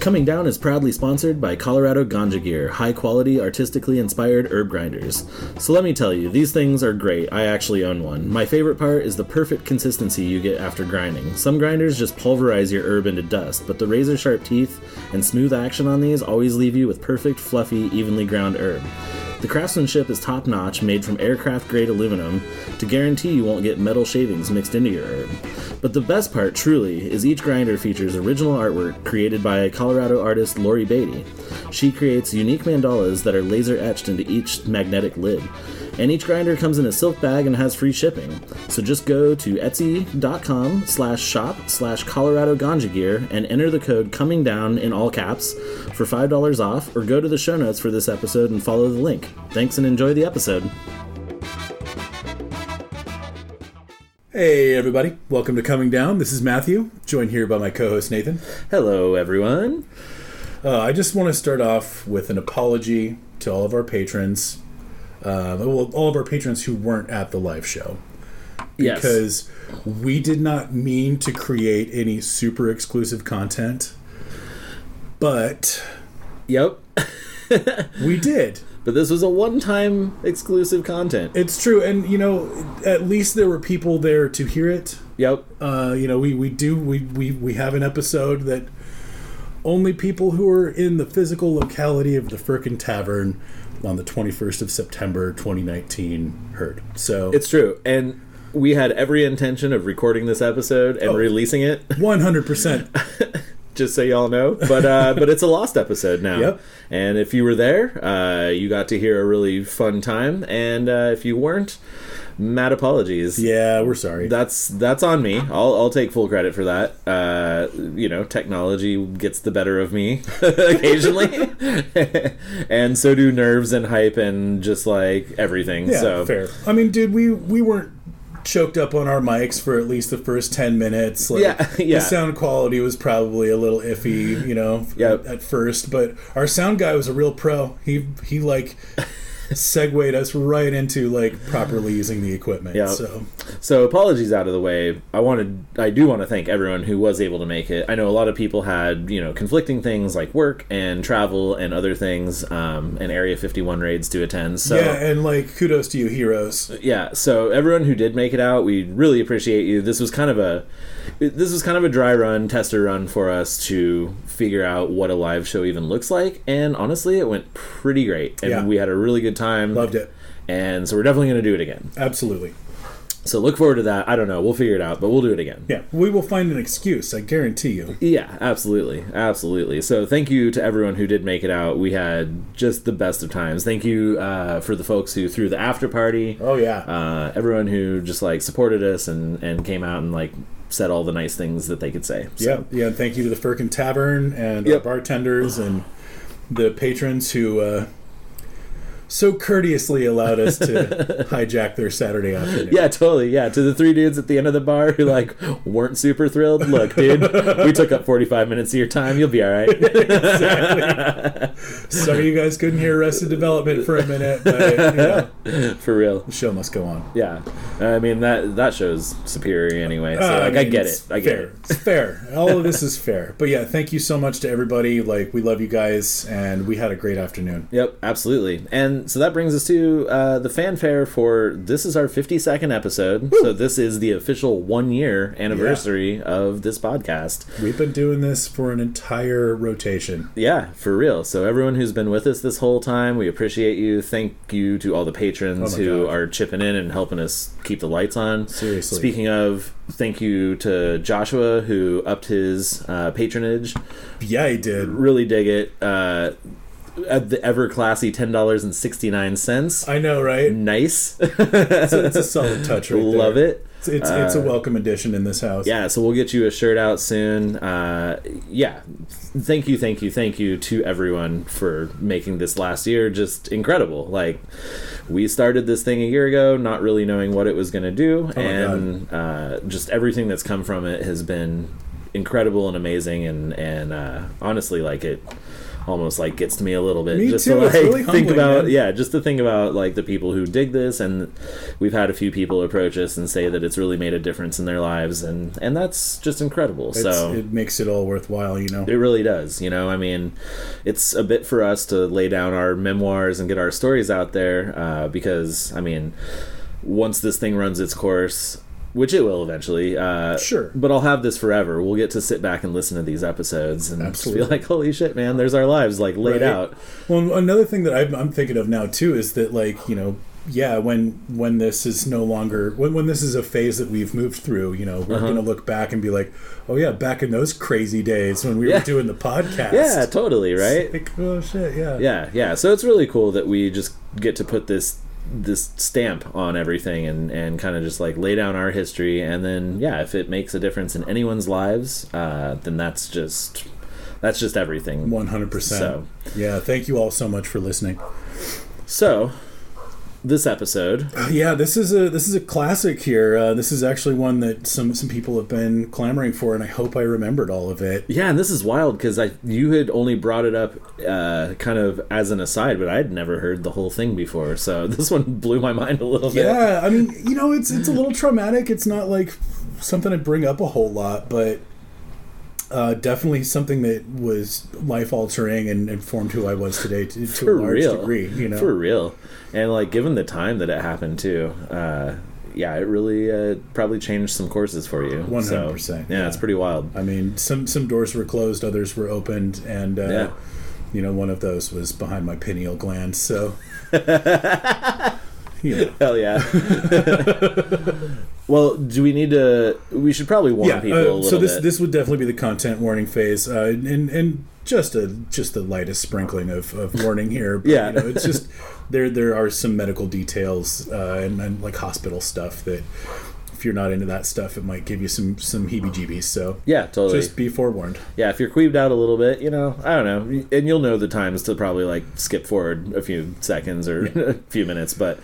Coming Down is proudly sponsored by Colorado Ganja Gear, high-quality, artistically inspired herb grinders. So let me tell you, these things are great. I actually own one. My favorite part is the perfect consistency you get after grinding. Some grinders just pulverize your herb into dust, but the razor-sharp teeth and smooth action on these always leave you with perfect, fluffy, evenly ground herb. The craftsmanship is top-notch, made from aircraft-grade aluminum to guarantee you won't get metal shavings mixed into your herb. But the best part, truly, is each grinder features original artwork created by Colorado artist Lori Beatty. She creates unique mandalas that are laser-etched into each magnetic lid. And each grinder comes in a silk bag and has free shipping. So just go to etsy.com/shop/Colorado Ganja Gear and enter the code Coming Down in all caps for $5 off, or go to the show notes for this episode and follow the link. Thanks and enjoy the episode. Hey everybody, welcome to Coming Down. This is Matthew, joined here by my co-host Nathan. Hello everyone. I just want to start off with an apology to all of our patrons. All of our patrons who weren't at the live show. Yes. Because we did not mean to create any super exclusive content. But... Yep. we did. But this was a one-time exclusive content. It's true, and at least there were people there to hear it. Yep. We have an episode that only people who are in the physical locality of the Firkin Tavern on the 21st of September 2019 heard. So it's true, and we had every intention of recording this episode and releasing it 100%. Just so y'all know, but it's a lost episode now. Yep. And if you were there, you got to hear a really fun time, and if you weren't, mad apologies. Yeah, we're sorry. That's on me. I'll take full credit for that. Technology gets the better of me occasionally, and so do nerves and hype and just like everything. Yeah, so fair. I mean, dude, we weren't choked up on our mics for at least the first 10 minutes. The sound quality was probably a little iffy, at first, but our sound guy was a real pro. He segued us right into properly using the equipment. Yeah. So apologies out of the way. I do want to thank everyone who was able to make it. I know a lot of people had conflicting things like work and travel and other things, and Area 51 raids to attend. So yeah, and kudos to you, heroes. Yeah. So everyone who did make it out, we really appreciate you. This was kind of a dry run, tester run for us to figure out what a live show even looks like, and honestly, it went pretty great, and we had a really good time. Loved it. And so we're definitely going to do it again. Absolutely. So look forward to that. I don't know. We'll figure it out, but we'll do it again. Yeah, we will find an excuse, I guarantee you. Yeah, absolutely. Absolutely. So thank you to everyone who did make it out. We had just the best of times. Thank you for the folks who threw the after party. Oh, yeah. Everyone who just supported us and came out and said all the nice things that they could say. So. Yeah. Thank you to the Firkin Tavern and our bartenders and the patrons who so courteously allowed us to hijack their Saturday afternoon. Yeah, totally. Yeah, to the three dudes at the end of the bar who weren't super thrilled. Look, dude, we took up 45 minutes of your time. You'll be all right. Exactly. Some of you guys couldn't hear Arrested Development for a minute, but for real, the show must go on. Yeah, I mean that show's superior anyway. So I get it. I get it. It's fair. All of this is fair. But yeah, thank you so much to everybody. We love you guys, and we had a great afternoon. Yep, absolutely. And so that brings us to the fanfare for this is our 52nd episode. Woo! So this is the official 1-year anniversary of this podcast. We've been doing this for an entire rotation. Yeah, for real. So everyone who's been with us this whole time, we appreciate you. Thank you to all the patrons who are chipping in and helping us keep the lights on. Seriously. Speaking of, thank you to Joshua who upped his patronage. Yeah, he did. Really dig it. At the ever classy $10.69. I know, right? Nice. It's a solid touch right there. Love it. It's a welcome addition in this house. Yeah, so we'll get you a shirt out soon. Thank you to everyone for making this last year just incredible. We started this thing a year ago, not really knowing what it was going to do, and just everything that's come from it has been incredible and amazing, and honestly, almost like gets to me a little bit. Me just too. to like it's really think humbling, about man. just to think about like the people who dig this, and we've had a few people approach us and say that it's really made a difference in their lives, and that's just incredible. So it makes it all worthwhile, you know. It really does, you know. I mean, it's a bit for us to lay down our memoirs and get our stories out there, because I mean, once this thing runs its course, which it will eventually. Sure. But I'll have this forever. We'll get to sit back and listen to these episodes and Absolutely. just be like, holy shit, man, there's our lives, like, laid out. Well, another thing that I'm thinking of now, too, is that, like, you know, when this is no longer... When this is a phase that we've moved through, you know, we're going to look back and be like, oh, yeah, back in those crazy days when we were doing the podcast. Yeah, totally, right? Like, oh, shit, yeah. Yeah. So it's really cool that we just get to put this stamp on everything and kind of just like lay down our history, and then if it makes a difference in anyone's lives, then that's just everything. 100%. So thank you all so much for listening. So this episode, this is a classic here. This is actually one that some people have been clamoring for, and I hope I remembered all of it. Yeah, and this is wild because you had only brought it up kind of as an aside, but I'd never heard the whole thing before, so this one blew my mind a little bit. Yeah, I mean, you know, it's a little traumatic. It's not like something I bring up a whole lot, but definitely something that was life-altering and informed who I was today to a large degree. You know, for real. And like, given the time that it happened too, it really probably changed some courses for you. 100%. So, it's pretty wild. I mean, some doors were closed, others were opened, and you know, one of those was behind my pineal gland. So, hell yeah. Well, do we need to? We should probably warn people a little bit. So this would definitely be the content warning phase, and just the lightest sprinkling of warning here. But, you know, it's just there are some medical details and like hospital stuff that, if you're not into that stuff, it might give you some heebie-jeebies. So totally. Just be forewarned. Yeah, if you're queeved out a little bit, you know, I don't know, and you'll know the times to probably like skip forward a few seconds or a few minutes, but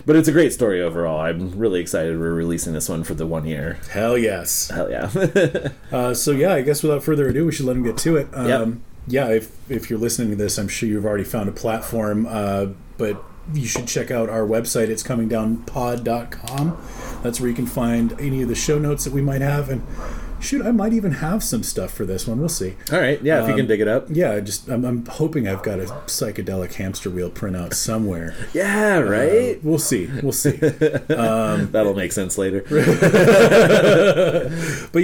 it's a great story overall. I'm really excited we're releasing this one for the 1 year. Hell yes. Hell yeah. So I guess without further ado, we should let him get to it. If you're listening to this, I'm sure you've already found a platform, but you should check out our website. It's comingdownpod.com. That's where you can find any of the show notes that we might have, and I might even have some stuff for this one. We'll see. All right, if you can dig it up. Yeah, I'm hoping I've got a psychedelic hamster wheal printout somewhere. Yeah, right. We'll see. That'll make sense later. But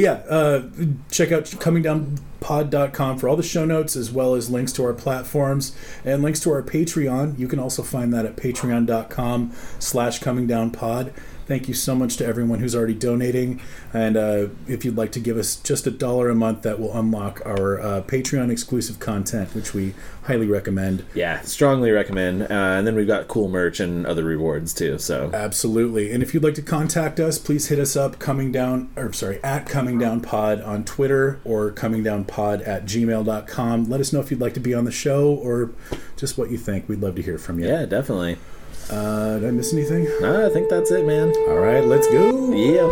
check out comingdownpod.com for all the show notes, as well as links to our platforms and links to our Patreon. You can also find that at patreon.com/comingdownpod. Thank you so much to everyone who's already donating. And if you'd like to give us just $1 a month, that will unlock our Patreon exclusive content, which we highly recommend. Yeah, strongly recommend. And then we've got cool merch and other rewards too. So absolutely. And if you'd like to contact us, please hit us up at comingdownpod on Twitter or comingdownpod@gmail.com. Let us know if you'd like to be on the show or just what you think. We'd love to hear from you. Yeah, definitely. Did I miss anything? No, I think that's it, man. All right, let's go. Yeah.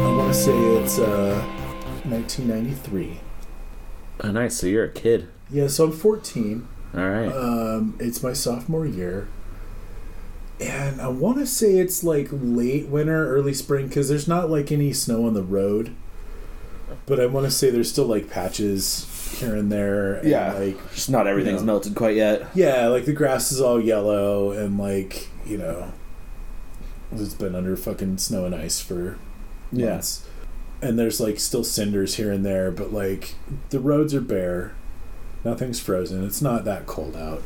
I want to say it's 1993. Oh, nice. So you're a kid. Yeah, so I'm 14. All right. It's my sophomore year. And I want to say it's like late winter, early spring, because there's not like any snow on the road. But I want to say there's still like patches here and there. And, like, just not everything's melted quite yet. Yeah, like the grass is all yellow and like, it's been under fucking snow and ice for months. And there's like still cinders here and there, but like the roads are bare. Nothing's frozen. It's not that cold out.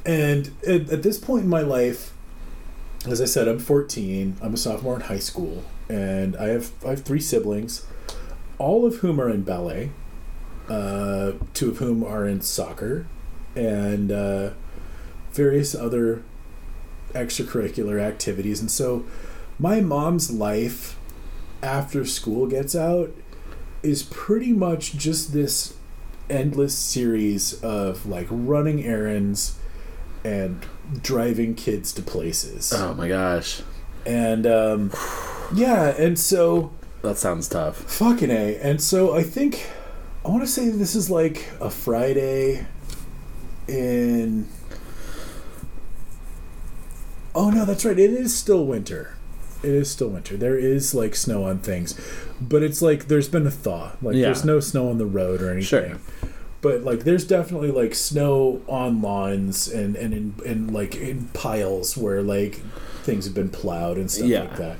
And at this point in my life, as I said, I'm 14. I'm a sophomore in high school, and I have 3 siblings, all of whom are in ballet, 2 of whom are in soccer, and various other extracurricular activities. And so my mom's life after school gets out is pretty much just this endless series of like running errands and driving kids to places. Oh my gosh. And yeah, and so that sounds tough. Fucking A. And so I want to say this is like a Friday in... Oh no, that's right. It is still winter. There is like snow on things, but it's like there's been a thaw. Like there's no snow on the road or anything. Sure. But like there's definitely like snow on lawns and in like in piles where like things have been plowed and stuff like that.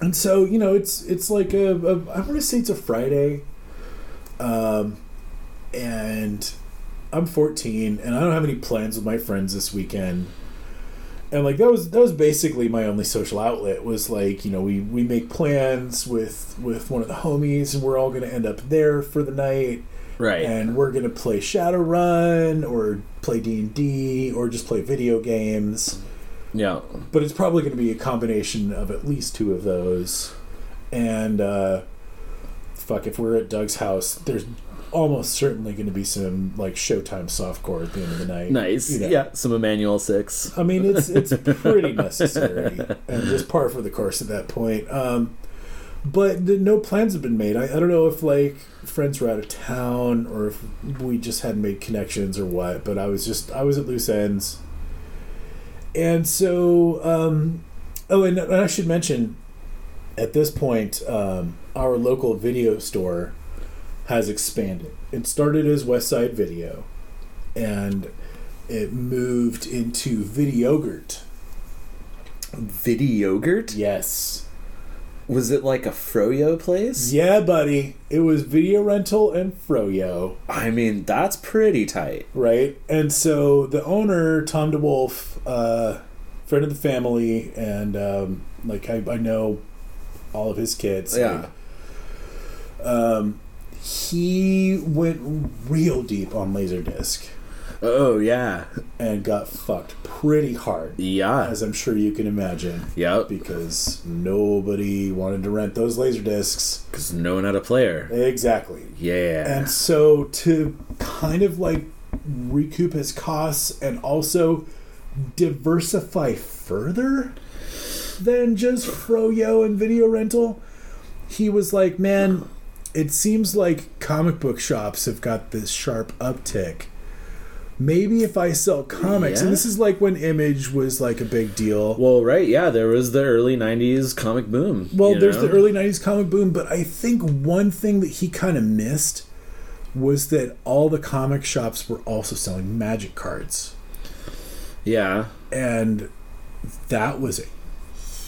And so, you know, it's like I want to say it's a Friday. And I'm 14 and I don't have any plans with my friends this weekend. And like that was basically my only social outlet was like, you know, we make plans with one of the homies and we're all going to end up there for the night. Right. And we're going to play Shadowrun or play D&D or just play video games. Yeah. But it's probably going to be a combination of at least two of those. And if we're at Doug's house, there's almost certainly going to be some like Showtime softcore at the end of the night. Nice. You know. Yeah, some Emmanuel 6. I mean, it's pretty necessary and just par for the course at that point. But no plans have been made. I don't know if like friends were out of town or if we just hadn't made connections or what, but I was at loose ends. And so and I should mention at this point our local video store has expanded. It started as Westside Video, and it moved into Videogurt. Videogurt? Yes. Was it like a Froyo place? Yeah, buddy. It was video rental and Froyo. I mean, that's pretty tight. Right? And so the owner, Tom DeWolf, friend of the family, and I know all of his kids. Yeah. He went real deep on Laserdisc. Oh, yeah. And got fucked pretty hard. Yeah. As I'm sure you can imagine. Yep. Because nobody wanted to rent those Laserdiscs. Because no one had a player. Exactly. Yeah. And so to kind of like recoup his costs and also diversify further than just Froyo and video rental, he was like, man, it seems like comic book shops have got this sharp uptick. Maybe if I sell comics, and this is like when Image was like a big deal. Well, right, yeah, there was the early 90s comic boom. Well, there's the early 90s comic boom, but I think one thing that he kind of missed was that all the comic shops were also selling Magic cards. Yeah. And that was a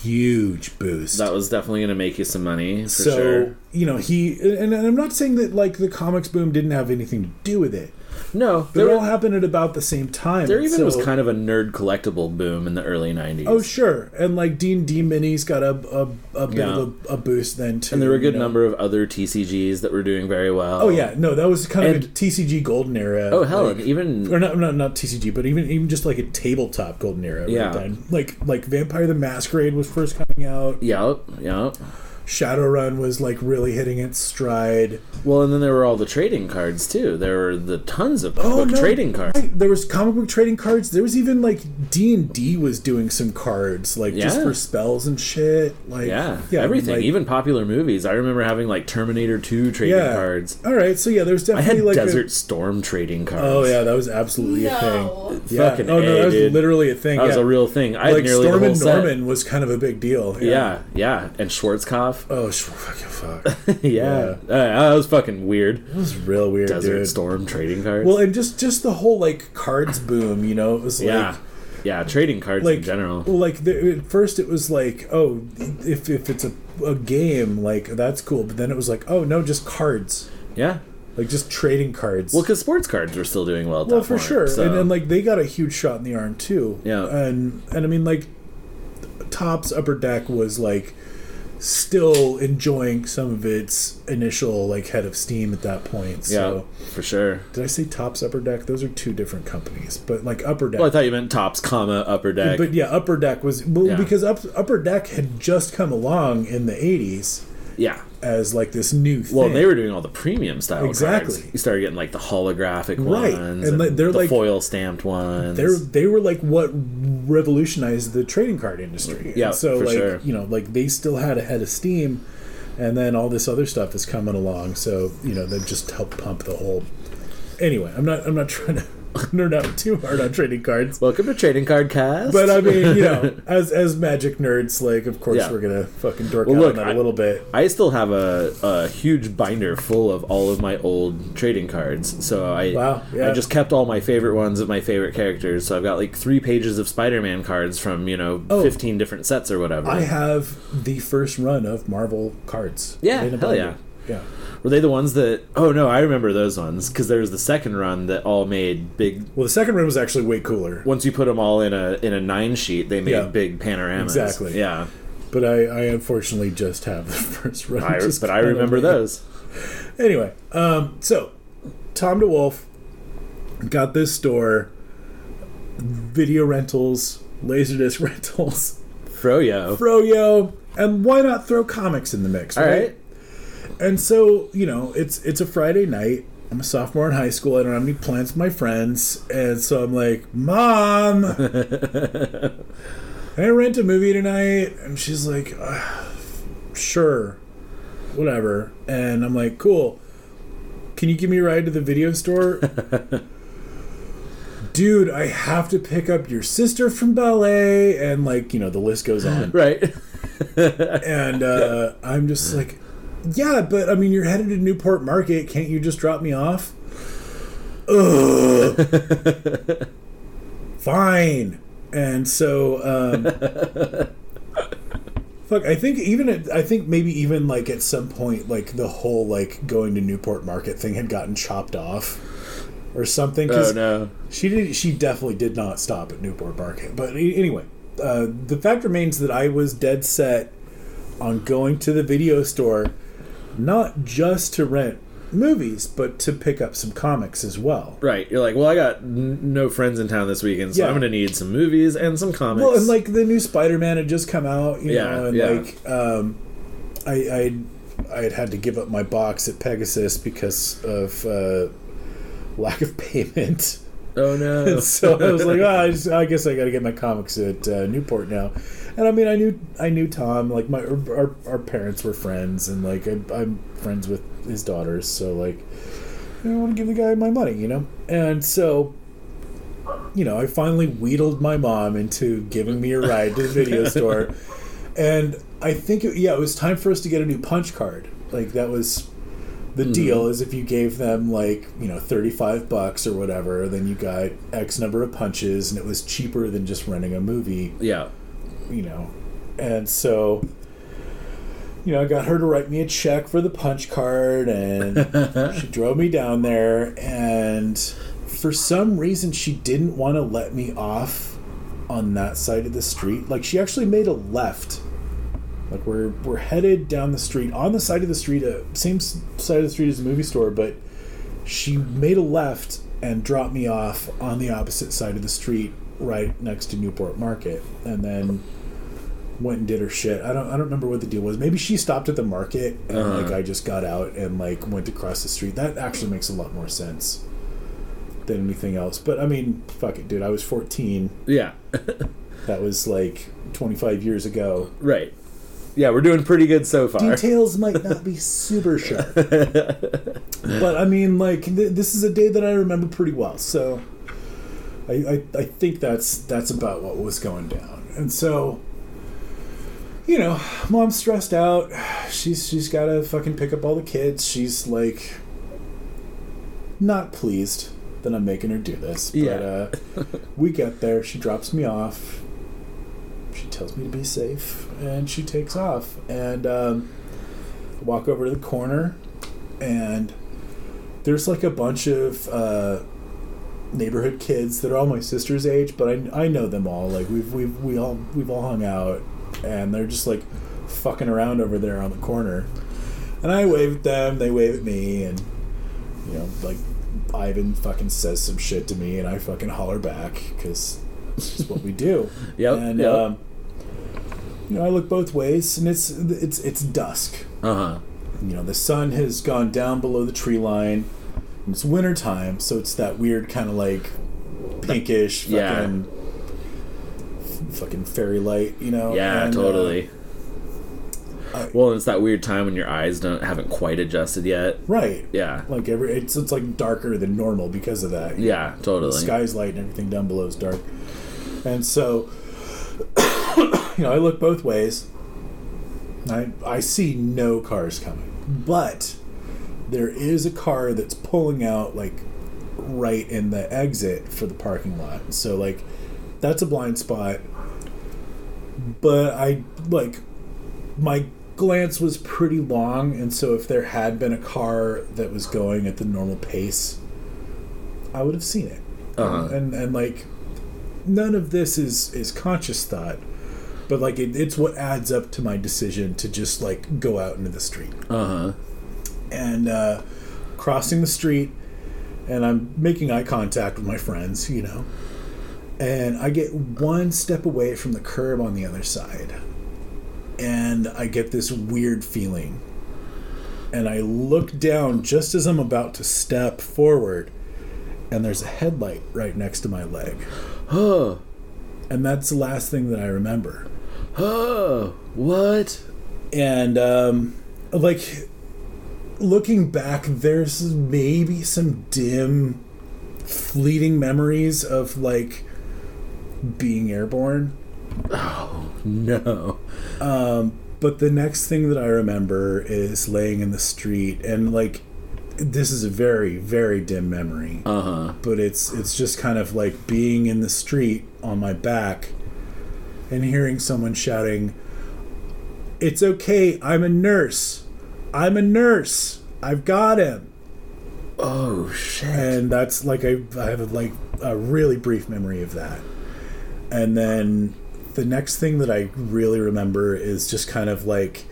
huge boost. That was definitely going to make you some money, for so, sure. You know, and I'm not saying that like the comics boom didn't have anything to do with it. No. They all happened at about the same time. There even was kind of a nerd collectible boom in the early 90s. Oh, sure. And like D&D minis got a bit of a boost then too. And there were a good number of other TCGs that were doing very well. Oh, yeah. No, that was kind of a TCG golden era. Oh, hell. Like, even... Or not TCG, but even just like a tabletop golden era. Yeah. Right then. Like Vampire the Masquerade was first coming out. Yep. Shadowrun was like really hitting its stride. Well, and then there were all the trading cards too. There were the tons of trading cards. Right. There was comic book trading cards. There was even like D&D was doing some cards, like just for spells and shit. Like everything, like, even popular movies. I remember having like Terminator 2 trading cards. All right, so yeah, there's definitely I had like Desert Storm trading cards. Oh yeah, that was absolutely a thing. Yeah. Fucking that was literally a thing. That was a real thing. I had nearly Storm the whole and set. Norman was kind of a big deal. Yeah, and Schwarzkopf. Oh, fuck. That was fucking weird. It was real weird, Desert Storm trading cards. Well, and just the whole like cards boom, you know, it was like trading cards in general. Like at first it was like, oh, if it's a game, like that's cool, but then it was like, oh no, just cards. Yeah. Like just trading cards. Well, because sports cards were still doing well. Well, for sure, so. And then like they got a huge shot in the arm too. Yeah. And I mean like Topps Upper Deck was like still enjoying some of its initial like head of steam at that point. So, yeah, for sure. Did I say Tops Upper Deck? Those are two different companies, but like Upper Deck. Well, I thought you meant Tops, Upper Deck. But yeah, Upper Deck was because Upper Deck had just come along in the 80s. Yeah. As like this new thing. Well, they were doing all the premium style exactly. cards. You started getting like the holographic ones, and they're the like foil stamped ones. They were like what revolutionized the trading card industry. Yeah, and so for like sure. Like they still had a head of steam, and then all this other stuff is coming along. So that just helped pump the whole. Anyway, I'm not trying to nerd out too hard on trading cards. Welcome to Trading Card Cast. But I mean, as Magic nerds, like of course we're gonna fucking dork out on that a little bit. I still have a huge binder full of all of my old trading cards. So I just kept all my favorite ones of my favorite characters. So I've got like 3 pages of Spider-Man cards from 15 different sets or whatever. I have the first run of Marvel cards. Yeah, hell yeah. Yeah. Were they the ones that... Oh, no, I remember those ones, because there was the second run that all made big... Well, the second run was actually way cooler. Once you put them all in a 9-sheet, they made big panoramas. Exactly. Yeah. But I unfortunately just have the first run. But I remember those. Anyway, so, Tom DeWolf got this store, video rentals, Laserdisc rentals. Froyo. And why not throw comics in the mix, right? All right. And so, it's a Friday night. I'm a sophomore in high school. I don't have any plans with my friends. And so I'm like, Mom, can I rent a movie tonight? And she's like, sure, whatever. And I'm like, cool. Can you give me a ride to the video store? Dude, I have to pick up your sister from ballet. And the list goes on. Right. And I'm just like... Yeah, but I mean, you're headed to Newport Market. Can't you just drop me off? Ugh. Fine. And so, fuck. I think maybe even like at some point, like the whole like going to Newport Market thing had gotten chopped off or something. Oh no. She definitely did not stop at Newport Market. But anyway, the fact remains that I was dead set on going to the video store. Not just to rent movies, but to pick up some comics as well. Right. You're like, well, I got no friends in town this weekend, so I'm going to need some movies and some comics. Well, and like the new Spider-Man had just come out, know, and like I had to give up my box at Pegasus because of lack of payment. Oh no! And so I was like, I guess I got to get my comics at Newport now. And I mean, I knew Tom. Like our parents were friends, and like I'm friends with his daughters. So like, I want to give the guy my money, And so, I finally wheedled my mom into giving me a ride to the video store. And I think it was time for us to get a new punch card. Like that was. The deal is if you gave them like, $35 or whatever, then you got X number of punches, and it was cheaper than just renting a movie. Yeah. And so, I got her to write me a check for the punch card, and she drove me down there, and for some reason she didn't want to let me off on that side of the street. Like she actually made a left. Like we're headed down the street, on the side of the street, same side of the street as the movie store, but she made a left and dropped me off on the opposite side of the street, right next to Newport Market, and then went and did her shit. I don't remember what the deal was. Maybe she stopped at the market and like I just got out and like went across the street. That actually makes a lot more sense than anything else. But I mean, fuck it, dude. I was 14. Yeah. That was like 25 years ago. Right. Yeah, we're doing pretty good so far. Details might not be super sharp. But, I mean, like, this is a day that I remember pretty well. So, I think that's about what was going down. And so, Mom's stressed out. She's got to fucking pick up all the kids. She's, like, not pleased that I'm making her do this. But we get there. She drops me off. She tells me to be safe, and she takes off. And I walk over to the corner, and there's like a bunch of neighborhood kids that are all my sister's age, but I know them all. Like we've all hung out, and they're just like fucking around over there on the corner. And I wave at them, they wave at me, and, you know, like, Ivan fucking says some shit to me, and I fucking holler back, because it's just what we do. Yep. And, you know, I look both ways, and it's dusk. Uh-huh. You know, the sun has gone down below the tree line, and it's wintertime, so it's that weird kind of, like, pinkish fucking fairy light, you know? Yeah, and, totally. Well, it's that weird time when your eyes haven't quite adjusted yet. Right. Yeah. Like it's like darker than normal because of that. Yeah, totally. The sky's light and everything down below is dark. And so, you know, I look both ways. I see no cars coming. But there is a car that's pulling out, like, right in the exit for the parking lot. So, like, that's a blind spot. But my glance was pretty long, and so if there had been a car that was going at the normal pace, I would have seen it. Uh-huh. And like, none of this is conscious thought, but like it's what adds up to my decision to just like go out into the street. Uh-huh. And crossing the street, and I'm making eye contact with my friends, you know, and I get one step away from the curb on the other side. And I get this weird feeling. And I look down just as I'm about to step forward, and there's a headlight right next to my leg. Oh. And that's the last thing that I remember. Oh, what? And, like, looking back, there's maybe some dim, fleeting memories of, like, being airborne. Oh, no. But the next thing that I remember is laying in the street, and like, this is a very, very dim memory. Uh-huh. But it's just kind of like being in the street on my back and hearing someone shouting, "It's okay, I'm a nurse. I'm a nurse. I've got him." Oh, shit. And that's like, I have like a really brief memory of that. And then the next thing that I really remember is just kind of like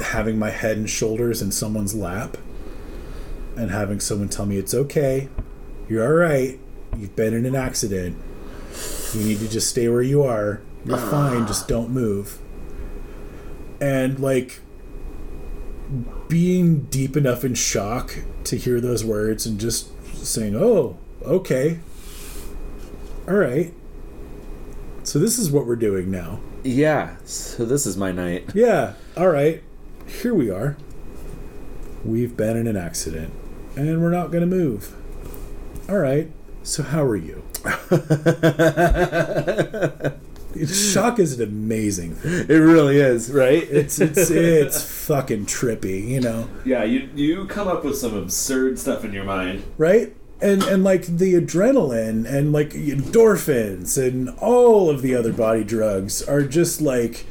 having my head and shoulders in someone's lap and having someone tell me, "It's okay, you're all right, you've been in an accident, you need to just stay where you are, you're fine, just don't move." And like being deep enough in shock to hear those words and just saying, "Oh, okay, all right. So this is what we're doing now." Yeah, so this is my night. Yeah, all right. Here we are. We've been in an accident, and we're not going to move. All right, so how are you? Shock is an amazing thing. It really is, right? It's fucking trippy, you know? Yeah, you come up with some absurd stuff in your mind. Right? And like the adrenaline and like endorphins and all of the other body drugs are just like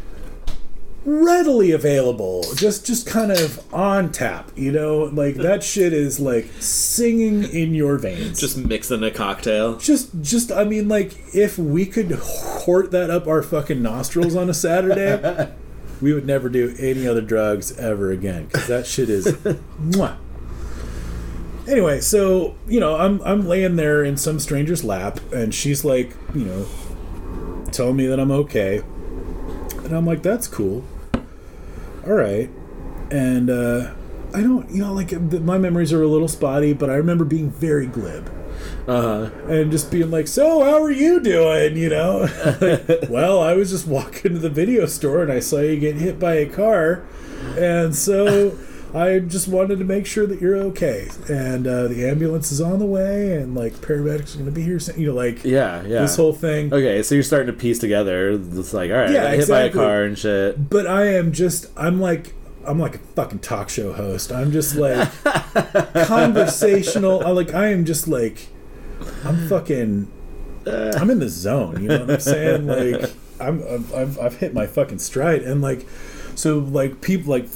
readily available, just kind of on tap, you know? Like that shit is like singing in your veins. Just mixing a cocktail. Just I mean, like if we could hort that up our fucking nostrils on a Saturday, we would never do any other drugs ever again, because that shit is mwah. Anyway, so, you know, I'm laying there in some stranger's lap, and she's like, you know, telling me that I'm okay. And I'm like, that's cool. All right. And I don't, you know, like, my memories are a little spotty, but I remember being very glib. Uh-huh. And just being like, "So, how are you doing?" You know? Like, "Well, I was just walking to the video store, and I saw you get hit by a car, and so I just wanted to make sure that you're okay. And the ambulance is on the way, and like paramedics are going to be here soon." You know, like this whole thing. Okay, so you're starting to piece together. It's like, all right, yeah, I got hit by a car and shit. But I'm like a fucking talk show host. I'm just like conversational. I am just like, I'm fucking, I'm in the zone. You know what I'm saying? Like I've hit my fucking stride, and like. So, like, people, like,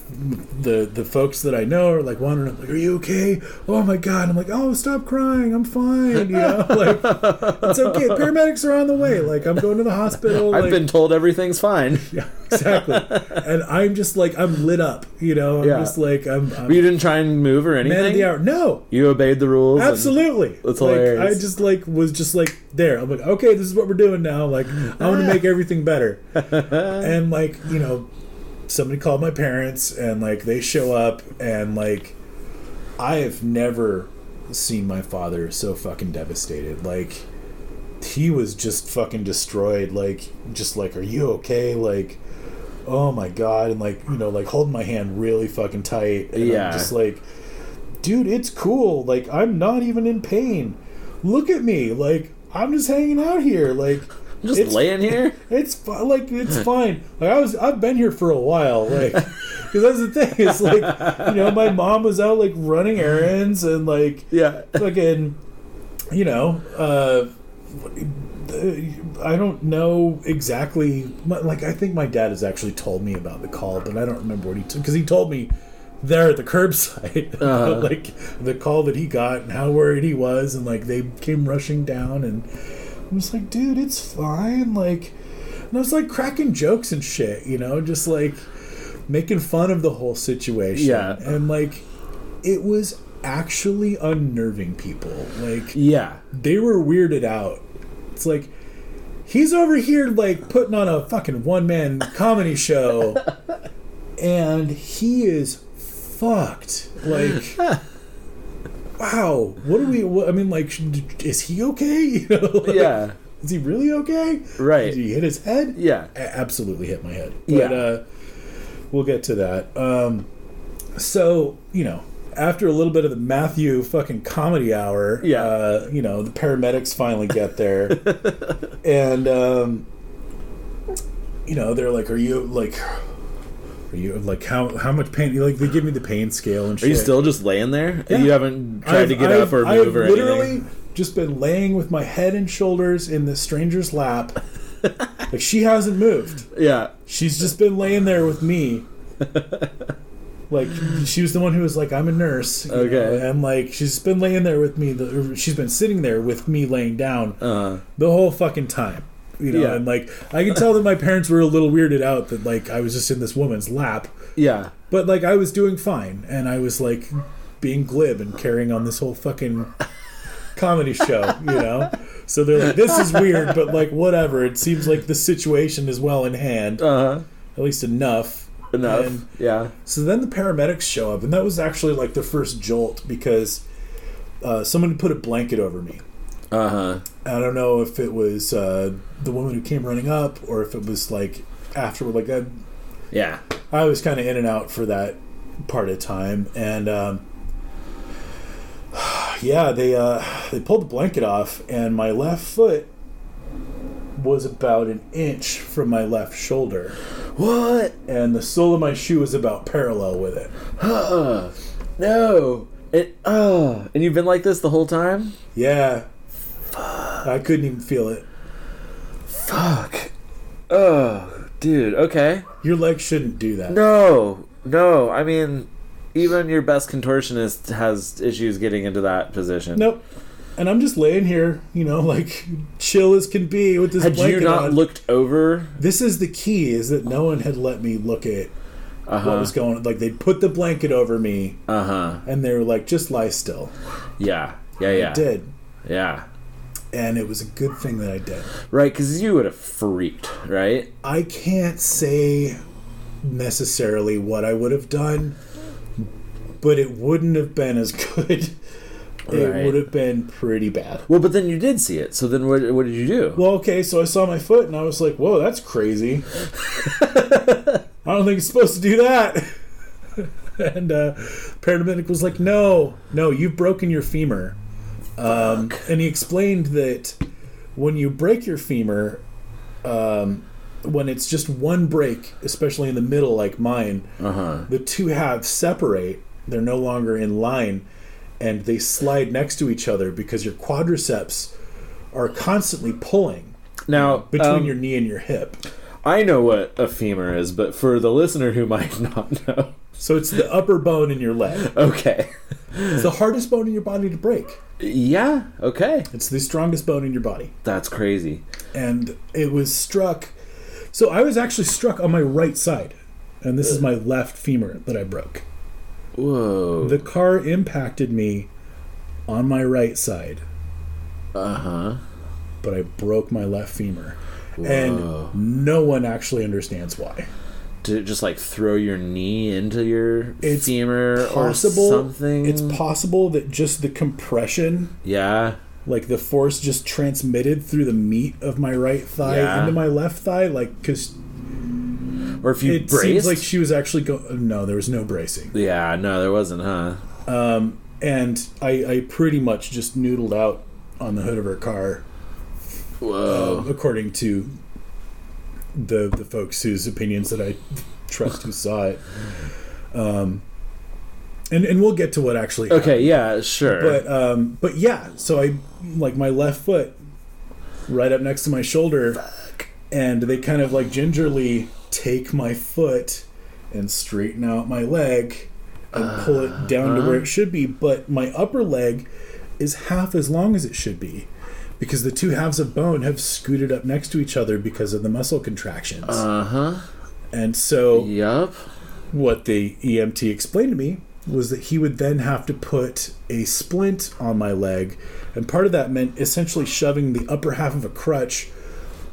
the folks that I know are, like, wondering, like, "Are you okay? Oh, my God." I'm like, "Oh, stop crying. I'm fine." You know? Like, it's okay. Paramedics are on the way. Like, I'm going to the hospital. I've been told everything's fine. Yeah. exactly. And I'm just like, I'm lit up, you know. I'm just like, I'm But you didn't try and move or anything? Man of the hour. No. You obeyed the rules? Absolutely. That's hilarious. I just like was just like there. I'm like, okay, this is what we're doing now. Like, I want to make everything better. And like, you know, somebody called my parents, and like they show up, and like I have never seen my father so fucking devastated. Like, he was just fucking destroyed. Like, just like, are you okay? Like, oh my god. And like, you know, like holding my hand really fucking tight. And I'm just like, dude, it's cool. Like, I'm not even in pain. Look at me. Like, I'm just hanging out here. Like, I'm just laying here. It's like, it's fine. Like, I've been here for a while. Like, because that's the thing. It's like, you know, my mom was out like running errands and like, fucking, you know, I don't know exactly. Like, I think my dad has actually told me about the call, but I don't remember what he took, because he told me there at the curbside about, like, the call that he got and how worried he was, and like they came rushing down, and I was like, dude, it's fine. Like, and I was like cracking jokes and shit, you know, just like making fun of the whole situation. Yeah. And like, it was actually unnerving people. Like, they were weirded out. It's like, he's over here like putting on a fucking one-man comedy show, and he is fucked. Like, wow, I mean, like, is he okay? You know, like, is he really okay? Right. Did he hit his head? Yeah. I absolutely hit my head. But we'll get to that. So, you know, after a little bit of the Matthew fucking comedy hour, you know, the paramedics finally get there. And, you know, they're like, are you like, how much pain? Like, they give me the pain scale and shit. Are you still just laying there? Yeah. You haven't tried to get up or move or anything? I've literally just been laying with my head and shoulders in this stranger's lap. Like, she hasn't moved. Yeah. She's just been laying there with me. Like, she was the one who was like, I'm a nurse. You know? And like, she's been laying there with me. She's been sitting there with me laying down the whole fucking time. You know, and like, I could tell that my parents were a little weirded out that like I was just in this woman's lap. Yeah. But like, I was doing fine, and I was like being glib and carrying on this whole fucking comedy show, you know? So they're like, this is weird, but like, whatever. It seems like the situation is well in hand. At least enough. And so then the paramedics show up, and that was actually like the first jolt, because someone put a blanket over me. I don't know if it was the woman who came running up, or if it was like afterward. Like, I was kind of in and out for that part of time, and they pulled the blanket off, and my left foot was about an inch from my left shoulder. What? And the sole of my shoe was about parallel with it. No. And you've been like this the whole time? Yeah. Fuck. I couldn't even feel it. Fuck. Oh, dude. Okay. Your leg shouldn't do that. No. I mean, even your best contortionist has issues getting into that position. Nope. And I'm just laying here, you know, like, chill as can be with this blanket on. Had you not looked over? This is the key, is that no one had let me look at what was going on. Like, they'd put the blanket over me, and they were like, just lie still. Yeah. I did. Yeah. And it was a good thing that I did. Right, because you would have freaked, right? I can't say necessarily what I would have done, but it wouldn't have been as good. It would have been pretty bad. Well, but then you did see it. So then what did you do? Well, okay, so I saw my foot, and I was like, whoa, that's crazy. I don't think it's supposed to do that. And paramedic was like, no, you've broken your femur. And he explained that when you break your femur, when it's just one break, especially in the middle like mine, the two halves separate. They're no longer in line, and they slide next to each other because your quadriceps are constantly pulling between your knee and your hip. I know what a femur is, but for the listener who might not know. So it's the upper bone in your leg. Okay. It's the hardest bone in your body to break. Yeah, okay. It's the strongest bone in your body. That's crazy. And it was struck. So I was actually struck on my right side, and this is my left femur that I broke. Whoa. The car impacted me on my right side. Uh-huh. But I broke my left femur. Whoa. And no one actually understands why. Did it just, like, throw your knee into your femur or something? It's possible that just the compression... Yeah. Like, the force just transmitted through the meat of my right thigh into my left thigh. Like, because... Or if you it braced? seems like she was actually going... No, there was no bracing. Yeah, no, there wasn't, huh? And I pretty much just noodled out on the hood of her car. Whoa. According to the folks whose opinions that I trust who saw it. And we'll get to what actually happened. Okay, yeah, sure. But yeah, so I, like, my left foot right up next to my shoulder. Fuck. And they kind of, like, gingerly take my foot and straighten out my leg and pull it down to where it should be. But my upper leg is half as long as it should be, because the two halves of bone have scooted up next to each other because of the muscle contractions. And so what the EMT explained to me was that he would then have to put a splint on my leg, and part of that meant essentially shoving the upper half of a crutch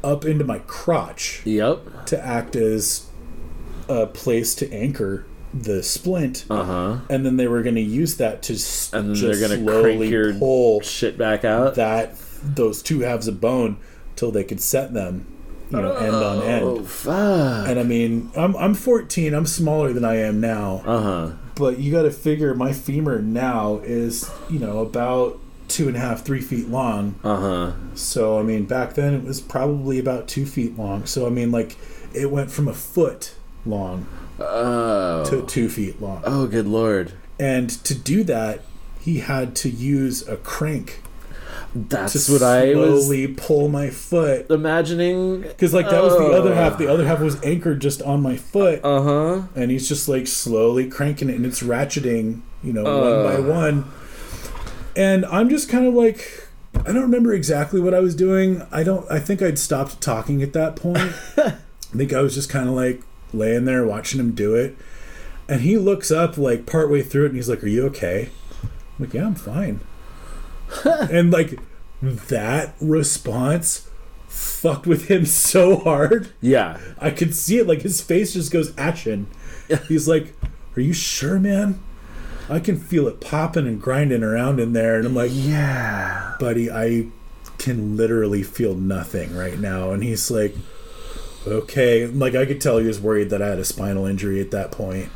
up into my crotch to act as a place to anchor the splint, and then they were going to use that to and then just they're going to slowly pull shit back out, those two halves of bone till they could set them, end on end. Fuck. And I mean, I'm 14, I'm smaller than I am now, but you got to figure my femur now is about 2.5, 3 feet long. So I mean, back then it was probably about 2 feet long. So I mean, like, it went from a foot long to 2 feet long. Oh, good lord. And to do that, he had to use a crank. That's what I was slowly pull my foot, imagining, because like that was the other half. The other half was anchored just on my foot. And he's just like slowly cranking it, and it's ratcheting, one by one. And I'm just kind of like, I don't remember exactly what I was doing. I think I'd stopped talking at that point. I think I was just kind of like laying there watching him do it. And he looks up like partway through it, and he's like, "Are you okay?" I'm like, "Yeah, I'm fine." And like that response fucked with him so hard. Yeah. I could see it, like his face just goes ashen. He's like, "Are you sure, man? I can feel it popping and grinding around in there." And I'm like, "Yeah, buddy, I can literally feel nothing right now." And he's like, "Okay." Like, I could tell he was worried that I had a spinal injury at that point.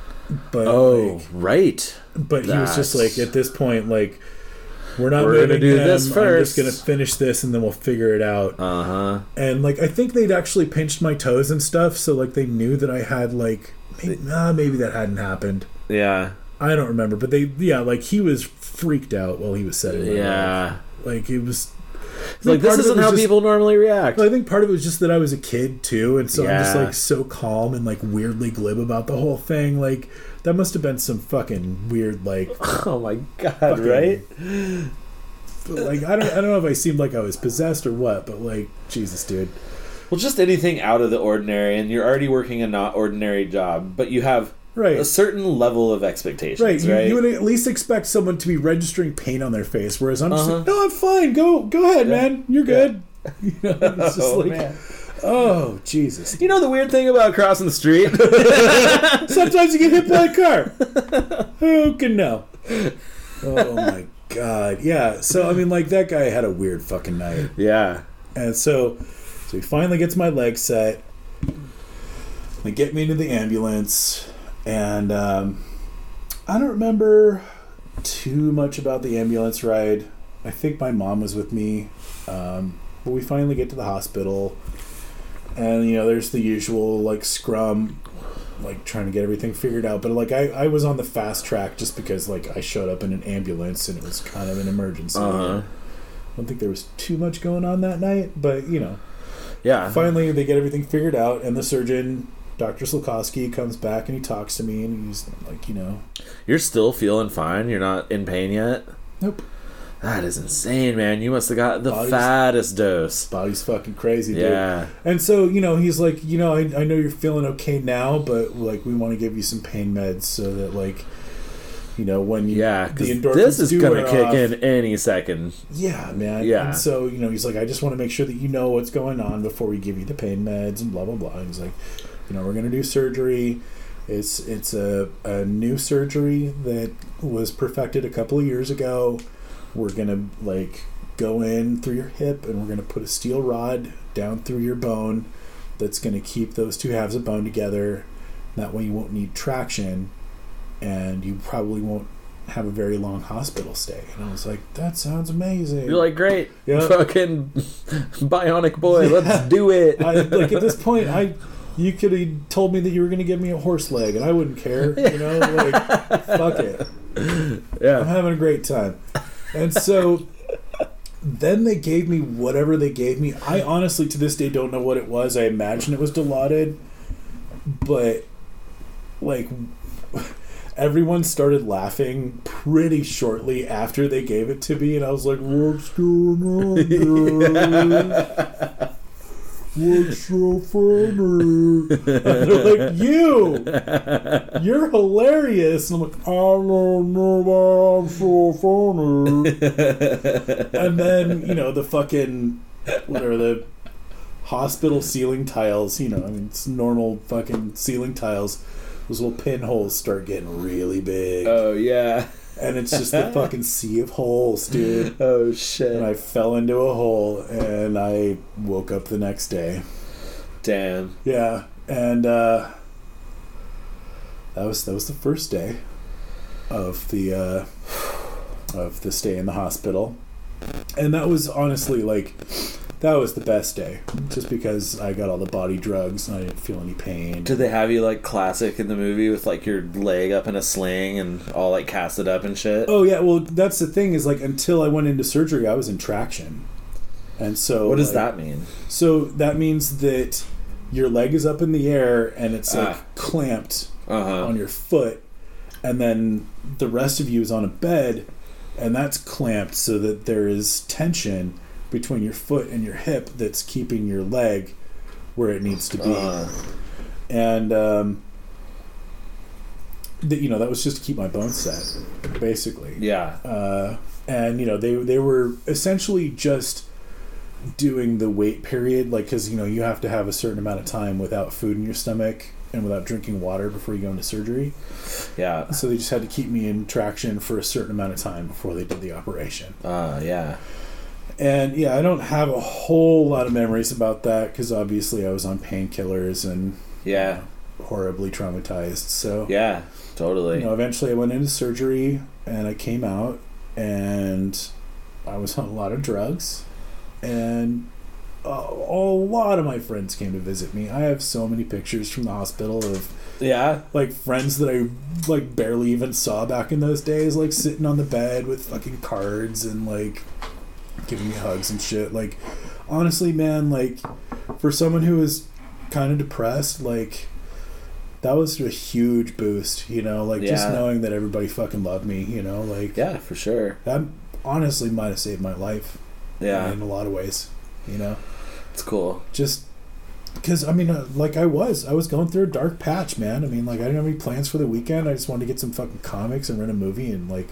But right. But he was just like, at this point, like, we're gonna do this first. I'm just gonna finish this, and then we'll figure it out. And like, I think they'd actually pinched my toes and stuff, so like they knew that I had like maybe that hadn't happened. Yeah, I don't remember, but like he was freaked out while he was setting it. Yeah, like it was. Like, this isn't how people normally react. I think part of it was just that I was a kid too, and so I'm just like so calm and like weirdly glib about the whole thing. Like, that must have been some fucking weird, like, oh my god, right? Like, I don't know if I seemed like I was possessed or what, but like, Jesus, dude. Well, just anything out of the ordinary, and you're already working a not ordinary job, but you have a certain level of expectations, right? You would at least expect someone to be registering pain on their face, whereas I'm just like, "No, I'm fine. Go ahead, man. You're good." It's just like, man. Oh, Jesus. You know the weird thing about crossing the street? Sometimes you get hit by a car. Who can know? Oh, my God. Yeah, so, I mean, like, that guy had a weird fucking night. Yeah. And so he finally gets my leg set. They get me into the ambulance. And I don't remember too much about the ambulance ride. I think my mom was with me. But we finally get to the hospital. And, there's the usual, like, scrum, like, trying to get everything figured out. But, like, I was on the fast track just because, like, I showed up in an ambulance and it was kind of an emergency. I don't think there was too much going on that night. But, yeah. Finally, they get everything figured out. And the surgeon, Dr. Slukowski, comes back and he talks to me. And he's like, You're still feeling fine? You're not in pain yet? Nope. That is insane, man. You must have got the fattest dose. Body's fucking crazy, dude. Yeah. And so, he's like, I know you're feeling okay now, but, like, we want to give you some pain meds so that, like, when you... Yeah, because this is going to kick in any second. Yeah, man. Yeah. And so, he's like, I just want to make sure that you know what's going on before we give you the pain meds and blah, blah, blah. And he's like, we're going to do surgery. It's a new surgery that was perfected a couple of years ago. We're going to, like, go in through your hip, and we're going to put a steel rod down through your bone that's going to keep those two halves of bone together. That way you won't need traction, and you probably won't have a very long hospital stay. And I was like, that sounds amazing. You're like, great. Yep. Fucking bionic boy, let's do it. Like, at this point, you could have told me that you were going to give me a horse leg, and I wouldn't care. Like, fuck it. Yeah. I'm having a great time. And so then they gave me whatever they gave me. I honestly, to this day, don't know what it was. I imagine it was Dilaudid. But, like, everyone started laughing pretty shortly after they gave it to me. And I was like, what's going on, guys? What's so funny? And they're like, you're hilarious. And I'm like, I don't know why I'm so funny. And then, the fucking, the hospital ceiling tiles, it's normal fucking ceiling tiles. Those little pinholes start getting really big. Oh, yeah. And it's just a fucking sea of holes, dude. Oh, shit. And I fell into a hole, and I woke up the next day. Damn. Yeah. And that was the first day of the stay in the hospital. And that was honestly, like, that was the best day. Just because I got all the body drugs and I didn't feel any pain. Did they have you, like, classic in the movie with, like, your leg up in a sling and all, like, casted up and shit? Oh, yeah. Well, that's the thing is, like, until I went into surgery, I was in traction. And so... What does that mean? So that means that your leg is up in the air and it's, like, clamped on your foot. And then the rest of you is on a bed and that's clamped so that there is tension between your foot and your hip that's keeping your leg where it needs to be. And that was just to keep my bones set, basically. Yeah. And they were essentially just doing the wait period, like, because you have to have a certain amount of time without food in your stomach and without drinking water before you go into surgery. Yeah. So they just had to keep me in traction for a certain amount of time before they did the operation. Yeah. And yeah, I don't have a whole lot of memories about that because obviously I was on painkillers and horribly traumatized. So yeah, totally. Eventually I went into surgery and I came out and I was on a lot of drugs and a lot of my friends came to visit me. I have so many pictures from the hospital of like friends that I like barely even saw back in those days, like sitting on the bed with fucking cards and like giving me hugs and shit. Like, honestly, man, like, for someone who was kind of depressed, like, that was a huge boost, like, just knowing that everybody fucking loved me, like... Yeah, for sure. That honestly might have saved my life. Yeah. In a lot of ways, It's cool. Just... Because, I mean, like, I was going through a dark patch, man. I mean, like, I didn't have any plans for the weekend. I just wanted to get some fucking comics and rent a movie and, like,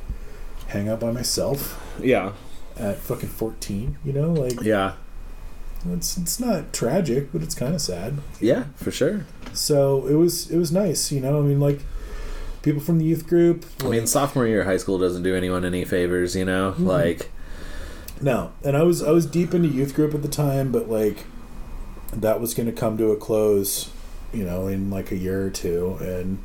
hang out by myself. Yeah. At fucking 14, like... Yeah. It's not tragic, but it's kind of sad. Yeah, for sure. So it was nice, I mean, like, people from the youth group... Like, I mean, sophomore year of high school doesn't do anyone any favors, Mm-hmm. Like... No, and I was deep into youth group at the time, but, like, that was going to come to a close, in, like, a year or two, and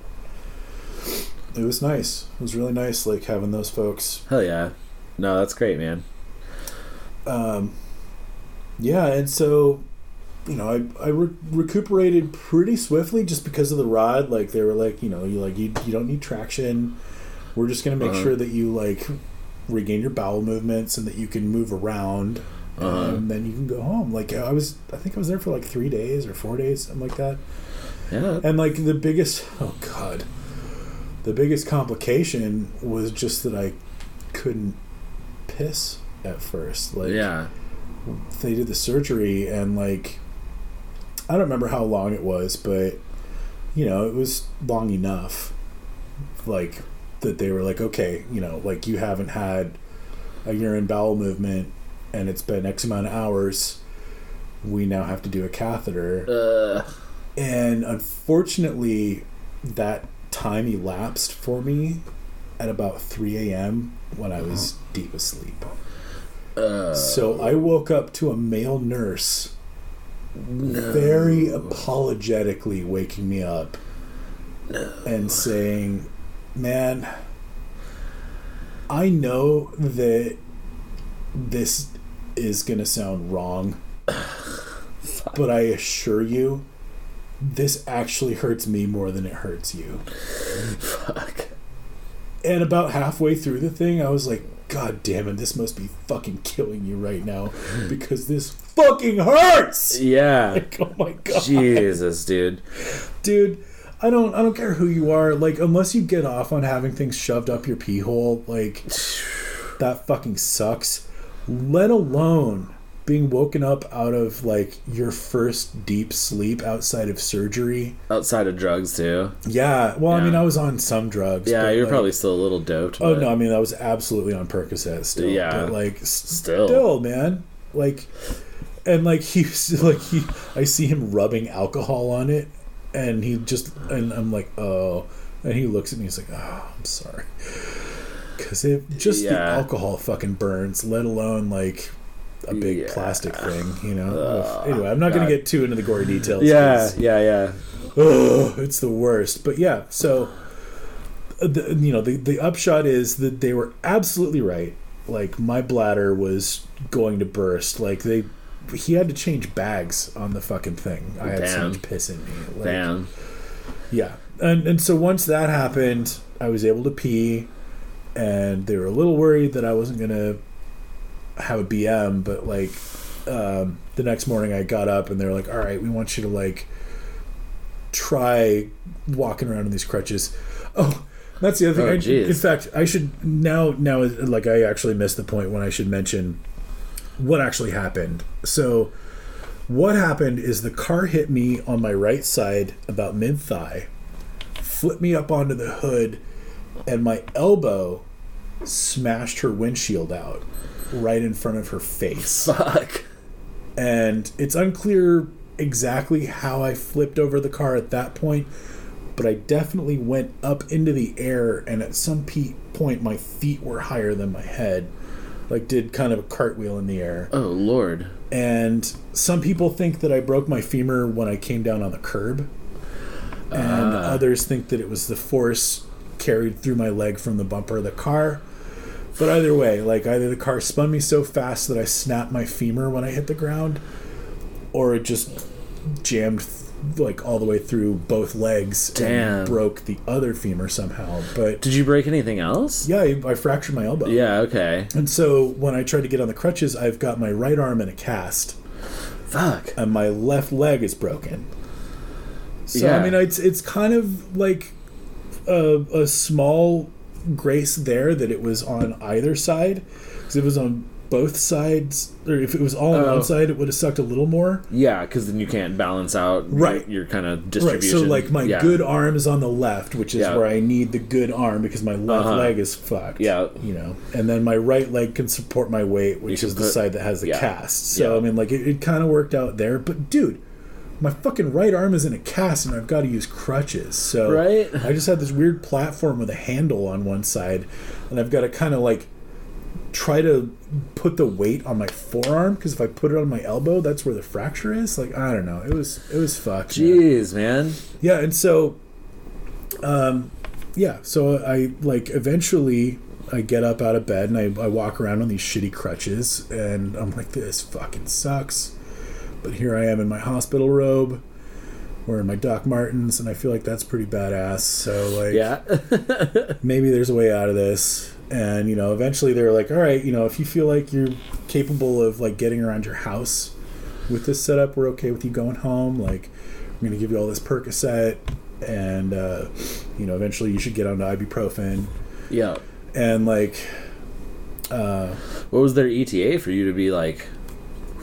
it was nice. It was really nice, like, having those folks. Hell yeah. No, that's great, man. Yeah, and so, I recuperated pretty swiftly just because of the rod. Like, they were like, you don't need traction. We're just going to make sure that you, like, regain your bowel movements and that you can move around. And then you can go home. Like, I think I was there for, like, 3 days or 4 days, something like that. Yeah. And, like, the biggest complication was just that I couldn't piss at first. Like, yeah. They did the surgery, and like, I don't remember how long it was, but you know, it was long enough. Like, that they were like, okay, you know, like, you haven't had a urine bowel movement, and it's been X amount of hours. We now have to do a catheter. And unfortunately, that time elapsed for me at about 3 a.m. when I was deep asleep. So I woke up to a male nurse very apologetically waking me up and saying, man, I know that this is going to sound wrong, but I assure you, this actually hurts me more than it hurts you. Fuck. And about halfway through the thing, I was like, God damn it, this must be fucking killing you right now, because this fucking hurts! Yeah. Like, oh my God. Jesus, dude. Dude, I don't care who you are, like, unless you get off on having things shoved up your pee hole, like, that fucking sucks. Let alone being woken up out of, like, your first deep sleep outside of surgery. Outside of drugs, too. Yeah. Well, yeah. I mean, I was on some drugs. Yeah, you're like, probably still a little doped. Oh, no, I mean, I was absolutely on Percocet still. Yeah. But, like, still, man. Like, and, like, I see him rubbing alcohol on it, and and I'm like, oh. And he looks at me, he's like, oh, I'm sorry. Because the alcohol fucking burns, let alone, like, a big plastic thing, you know. Anyway, I'm not going to get too into the gory details. Yeah. Oh, it's the worst. But yeah, so the upshot is that they were absolutely right. Like, my bladder was going to burst. Like, he had to change bags on the fucking thing. I had so much piss in me. Like, Damn. Yeah, and so once that happened, I was able to pee, and they were a little worried that I wasn't gonna have a BM, but like the next morning I got up and they were like, all right, we want you to like try walking around in these crutches. Oh, that's the other thing. In fact, I should now like, I actually missed the point when I should mention what actually happened. So what happened is the car hit me on my right side about mid-thigh, flipped me up onto the hood, and my elbow smashed her windshield out right in front of her face. Fuck. And it's unclear exactly how I flipped over the car at that point, but I definitely went up into the air, and at some point my feet were higher than my head. Like, did kind of a cartwheel in the air. Oh, Lord. And some people think that I broke my femur when I came down on the curb. And others think that it was the force carried through my leg from the bumper of the car. But either way, like, either the car spun me so fast that I snapped my femur when I hit the ground, or it just jammed like all the way through both legs. Damn. And broke the other femur somehow. But did you break anything else? Yeah, I fractured my elbow. Yeah, okay. And so when I tried to get on the crutches, I've got my right arm in a cast. Fuck. And my left leg is broken. So yeah. I mean, it's kind of like a small grace there that it was on either side, because it was on both sides, or if it was all on one side, it would have sucked a little more. Yeah, because then you can't balance out your kind of distribution. Right, so like my good arm is on the left, which is where I need the good arm, because my left leg is fucked. Yeah, you know, and then my right leg can support my weight, which is the side that has the cast. So I mean, like it kind of worked out there. But dude, my fucking right arm is in a cast, and I've got to use crutches. So I just had this weird platform with a handle on one side, and I've got to kind of like try to put the weight on my forearm, because if I put it on my elbow, that's where the fracture is. Like, I don't know. It was fucked. Jeez, man. Yeah, and so so I like eventually I get up out of bed and I walk around on these shitty crutches, and I'm like, this fucking sucks. But here I am in my hospital robe, wearing my Doc Martens, and I feel like that's pretty badass. So like, maybe there's a way out of this. And, you know, eventually they're like, all right, you know, if you feel like you're capable of, like, getting around your house with this setup, we're okay with you going home. Like, we're going to give you all this Percocet, and, you know, eventually you should get onto ibuprofen. Yeah. And, like, What was their ETA for you to be like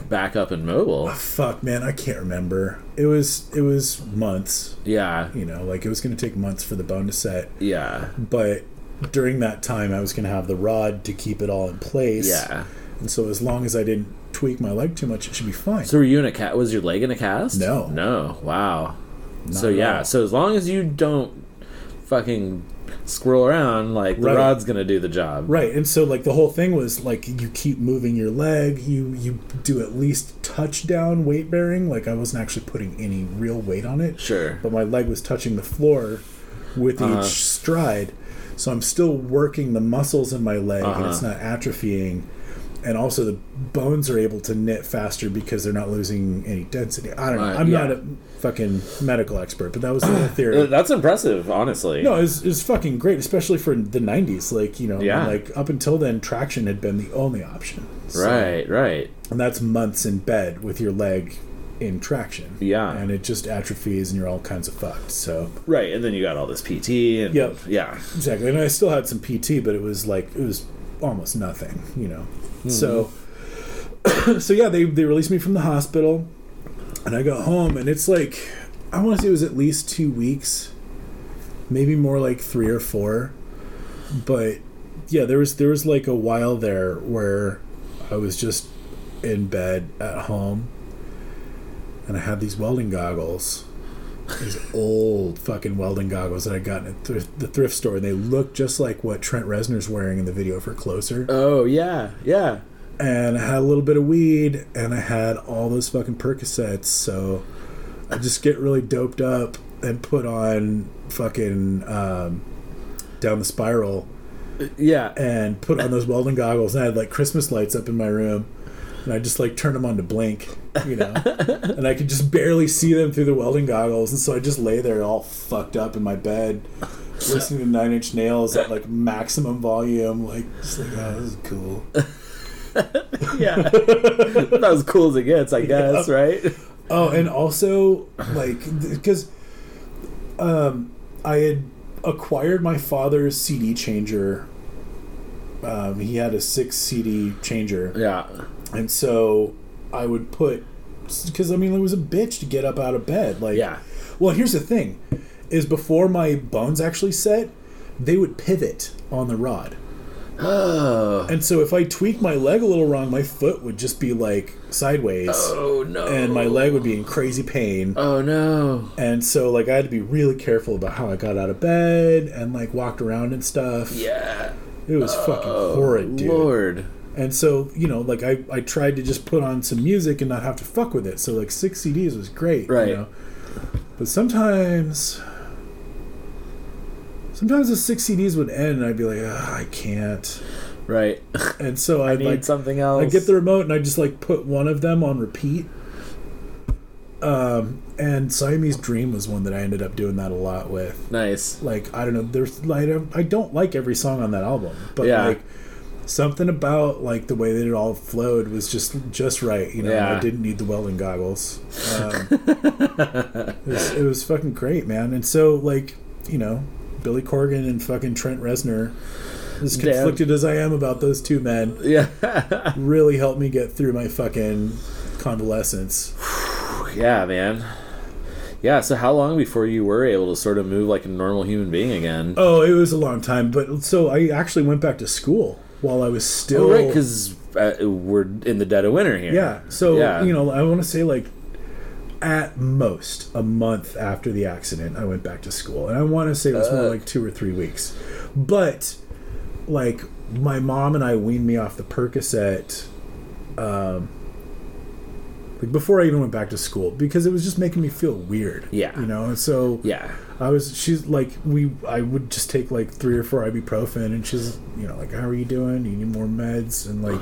back up and mobile? Fuck, man, I can't remember. It was months. Yeah. You know, like it was going to take months for the bone to set. Yeah. But during that time, I was going to have the rod to keep it all in place. Yeah. And so as long as I didn't tweak my leg too much, it should be fine. So were you in a was your leg in a cast? No. No. Wow. Not so yeah, all. so as long as you don't fucking squirrel around, like the rod's gonna do the job. Right. And so like the whole thing was like you keep moving your leg, you do at least touchdown weight bearing. Like I wasn't actually putting any real weight on it. Sure. But my leg was touching the floor with each stride. So I'm still working the muscles in my leg and it's not atrophying. And also the bones are able to knit faster because they're not losing any density. I don't know. I'm not a fucking medical expert, but that was the theory. That's impressive, honestly. No, it was fucking great, especially for the 90s. Like, you know, like up until then, traction had been the only option. So, right. And that's months in bed with your leg in traction. Yeah. And it just atrophies and you're all kinds of fucked. So right, and then you got all this PT. And, yeah. Exactly. And I still had some PT, but it was almost nothing, you know. So yeah, they released me from the hospital, and I got home, and it's like, I want to say it was at least 2 weeks, maybe more like 3 or 4, but yeah, there was like a while there where I was just in bed at home, and I had these welding goggles, these old fucking welding goggles that I got at the thrift store, and they look just like what Trent Reznor's wearing in the video for Closer. Oh, yeah. And I had a little bit of weed, and I had all those fucking Percocets, so I just get really doped up and put on fucking Down the Spiral. Yeah. And put on those welding goggles, and I had like Christmas lights up in my room, and I just like turned them on to blink, you know, and I could just barely see them through the welding goggles, and so I just lay there all fucked up in my bed, listening to Nine Inch Nails at like maximum volume, like just like, oh, this is cool. Yeah, not as cool as it gets, I guess, right? Oh, and also like because I had acquired my father's CD changer. He had a 6 CD changer. Yeah. And so I would put, because I mean, it was a bitch to get up out of bed. Like, yeah. Well, here's the thing, is before my bones actually set, they would pivot on the rod. Oh. And so if I tweaked my leg a little wrong, my foot would just be like sideways. Oh no. And my leg would be in crazy pain. Oh no. And so like I had to be really careful about how I got out of bed and like walked around and stuff. Yeah. It was fucking horrid, dude. Lord. And so, you know, like I tried to just put on some music and not have to fuck with it. So like 6 CDs was great. Right. You know? But sometimes the 6 CDs would end and I'd be like, I can't. Right. And so I I'd need like something else. I'd get the remote and I'd just like put one of them on repeat. And Siamese Dream was one that I ended up doing that a lot with. Nice. Like, I don't know, there's like, I don't like every song on that album, but like something about like the way that it all flowed was just right, you know. I didn't need the welding goggles. It was fucking great, man. And so like, you know, Billy Corgan and fucking Trent Reznor, as conflicted as I am about those two men, really helped me get through my fucking convalescence. Yeah, man. Yeah, so how long before you were able to sort of move like a normal human being again? Oh, it was a long time. But so I actually went back to school while I was still... Oh, right, because we're in the dead of winter here. Yeah, so, you know, I want to say like at most a month after the accident, I went back to school. And I want to say it was more like 2 or 3 weeks. But, like, my mom and I weaned me off the Percocet... like before I even went back to school, because it was just making me feel weird. Yeah. You know, and so she's like, I would just take like 3 or 4 ibuprofen, and she's, you know, like, how are you doing? Do you need more meds? And like,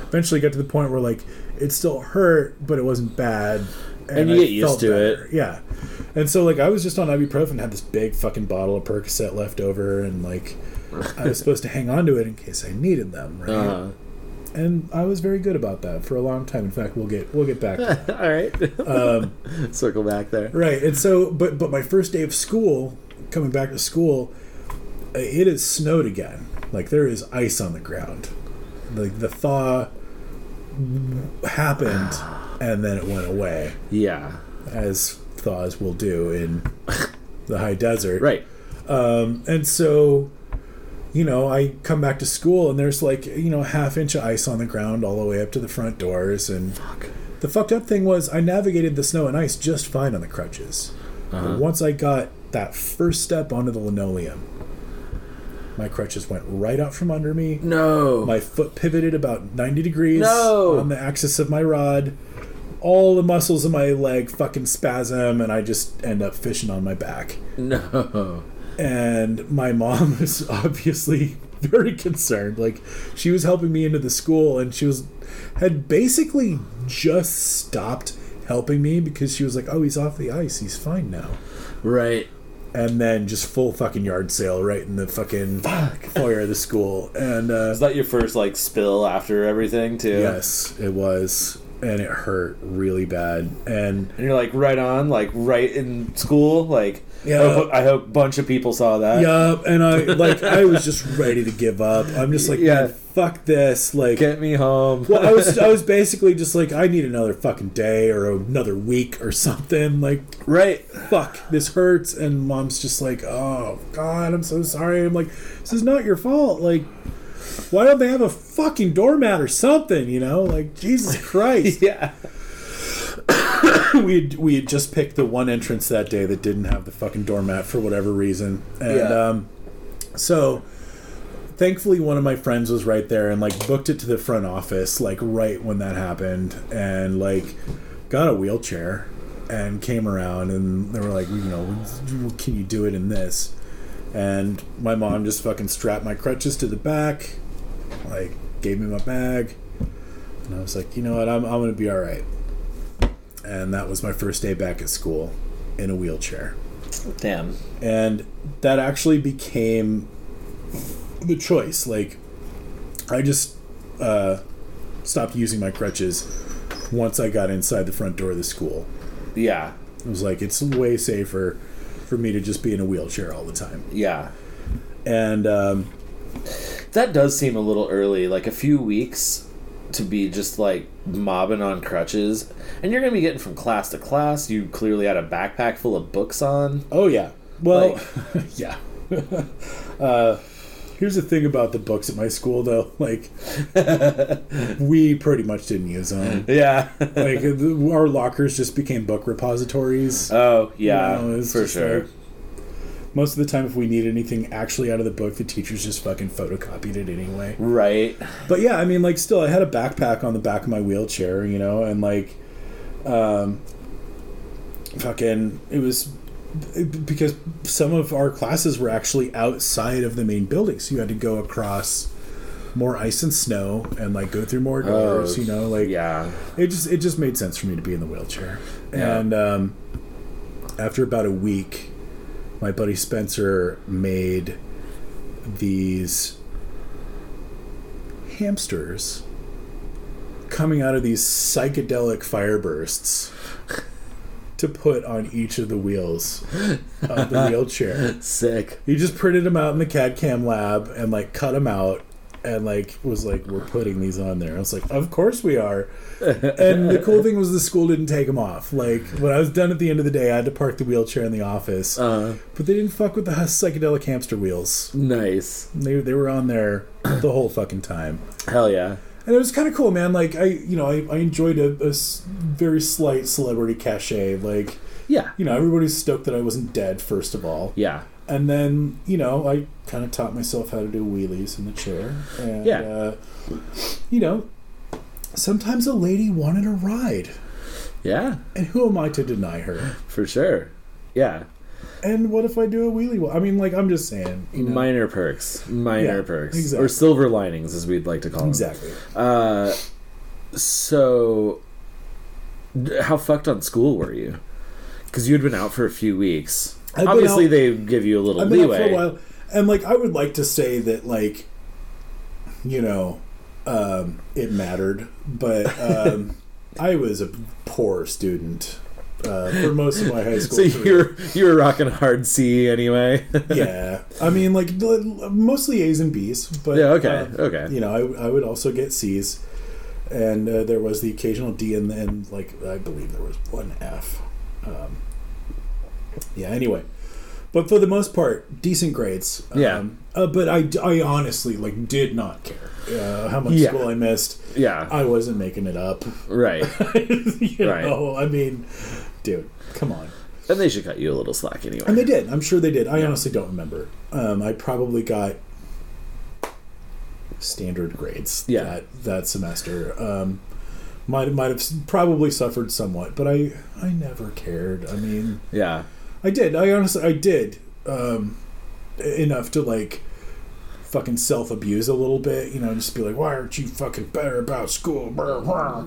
eventually got to the point where like, it still hurt, but it wasn't bad. And you get used to it. Yeah. And so like, I was just on ibuprofen, had this big fucking bottle of Percocet left over, and like, I was supposed to hang on to it in case I needed them, right? And I was very good about that for a long time. In fact, we'll get back to that. All right. Circle back there. Right. And so, but my first day of school, coming back to school, it has snowed again. Like, there is ice on the ground. the thaw happened and then it went away. Yeah. As thaws will do in the high desert. Right. And so, I come back to school and there's like, a half-inch of ice on the ground all the way up to the front doors. And the fucked up thing was I navigated the snow and ice just fine on the crutches. But once I got that first step onto the linoleum, my crutches went right out from under me. No. My foot pivoted about 90 degrees on the axis of my rod. All the muscles in my leg fucking spasm, and I just end up fishing on my back. No. And my mom was obviously very concerned. Like, she was helping me into the school, and had basically just stopped helping me because she was like, oh, he's off the ice. He's fine now. Right. And then just full fucking yard sale right in the fucking foyer of the school. And was that your first, like, spill after everything, too? Yes, it was. And it hurt really bad. And you're like right on, like right in school, like I hope a bunch of people saw that. Yeah, and I was just ready to give up. I'm just like, man, fuck this, like get me home. Well, I was basically just like, I need another fucking day or another week or something. Like, right, fuck, this hurts. And mom's just like, oh God, I'm so sorry. I'm like, this is not your fault. Like, why don't they have a fucking doormat or something, Like, Jesus Christ. Yeah. we had just picked the one entrance that day that didn't have the fucking doormat for whatever reason. And so thankfully one of my friends was right there and, like, booked it to the front office, like, right when that happened, and, like, got a wheelchair and came around, and they were like, can you do it in this? And my mom just fucking strapped my crutches to the back, like, gave me my bag, and I was like, you know what, I'm gonna be all right. And that was my first day back at school in a wheelchair. Damn. And that actually became the choice. Like, I just stopped using my crutches once I got inside the front door of the school. Yeah. It was like, it's way safer for me to just be in a wheelchair all the time. Yeah. And that does seem a little early, like a few weeks to be just like mobbing on crutches, and you're gonna be getting from class to class. You clearly had a backpack full of books on. Oh yeah. Well, yeah. Here's the thing about the books at my school, though. Like, we pretty much didn't use them. Yeah. Like, our lockers just became book repositories. Oh, yeah, for sure. Like, most of the time, if we need anything actually out of the book, the teachers just fucking photocopied it anyway. Right. But yeah, I mean, like, still, I had a backpack on the back of my wheelchair, and, like, fucking, it was... because some of our classes were actually outside of the main building, so you had to go across more ice and snow and, like, go through more doors. Like, yeah, it just made sense for me to be in the wheelchair. Yeah. And after about a week, my buddy Spencer made these hamsters coming out of these psychedelic fire bursts to put on each of the wheels of the wheelchair. Sick. He just printed them out in the CAD-CAM lab and, like, cut them out and, like, was like, we're putting these on there. I was like, of course we are. And the cool thing was the school didn't take them off. Like, when I was done at the end of the day, I had to park the wheelchair in the office. But they didn't fuck with the psychedelic hamster wheels. Nice. They were on there the whole fucking time. Hell yeah. And it was kind of cool, man. Like, I enjoyed a very slight celebrity cachet. Like, yeah, everybody's stoked that I wasn't dead, first of all. Yeah. And then, I kind of taught myself how to do wheelies in the chair. And, sometimes a lady wanted a ride. Yeah. And who am I to deny her? For sure. Yeah. And what if I do a wheelie? I mean, like, I'm just saying. Minor perks. Perks. Exactly. Or silver linings, as we'd like to call them. Exactly. So, how fucked on school were you? Because you had been out for a few weeks. Obviously, they give you a little leeway. I've been out for a while. And, like, I would like to say that, like, it mattered. But I was a poor student. for most of my high school so career. you were rocking hard C anyway. Yeah. I mean, like, mostly A's and B's. But, yeah, okay. You know, I would also get C's. And there was the occasional D, and then, like, I believe there was one F. Yeah, anyway. But for the most part, decent grades. Yeah. But I honestly, like, did not care how much school I missed. Yeah. I wasn't making it up. Right. you know, I mean, dude, come on. And they should cut you a little slack anyway. And they did. I'm sure they did. I honestly don't remember. I probably got standard grades that semester. Might have probably suffered somewhat, but I never cared. I mean, yeah, I did. I did enough to, like, fucking self-abuse a little bit, you know, just be like, why aren't you fucking better about school?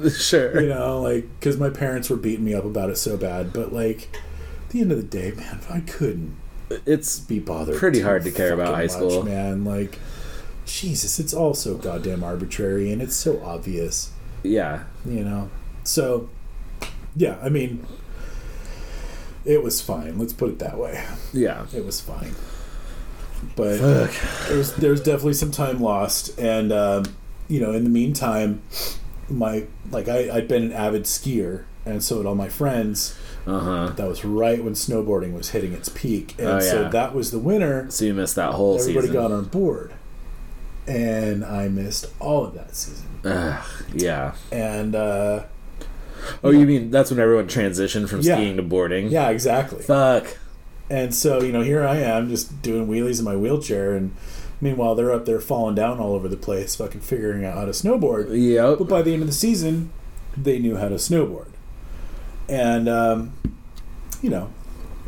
Sure. You know, like, because my parents were beating me up about it so bad, but, like, at the end of the day, man, I couldn't be bothered. Pretty hard to care about high school, man. Like, Jesus, it's all so goddamn arbitrary, and it's so obvious. Yeah. You know? So, yeah, I mean, it was fine. Let's put it that way. Yeah. It was fine. But there's definitely some time lost. And, you know, in the meantime, I'd been an avid skier, and so had all my friends. That was right when snowboarding was hitting its peak. And so that was the winter. So you missed that whole season. Everybody got on board. And I missed all of that season. Yeah. And, you mean that's when everyone transitioned from skiing to boarding? Yeah, exactly. Fuck. And so, you know, here I am just doing wheelies in my wheelchair, and meanwhile they're up there falling down all over the place, fucking figuring out how to snowboard. Yep. But by the end of the season, they knew how to snowboard. And, you know,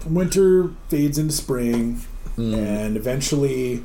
winter fades into spring, and eventually,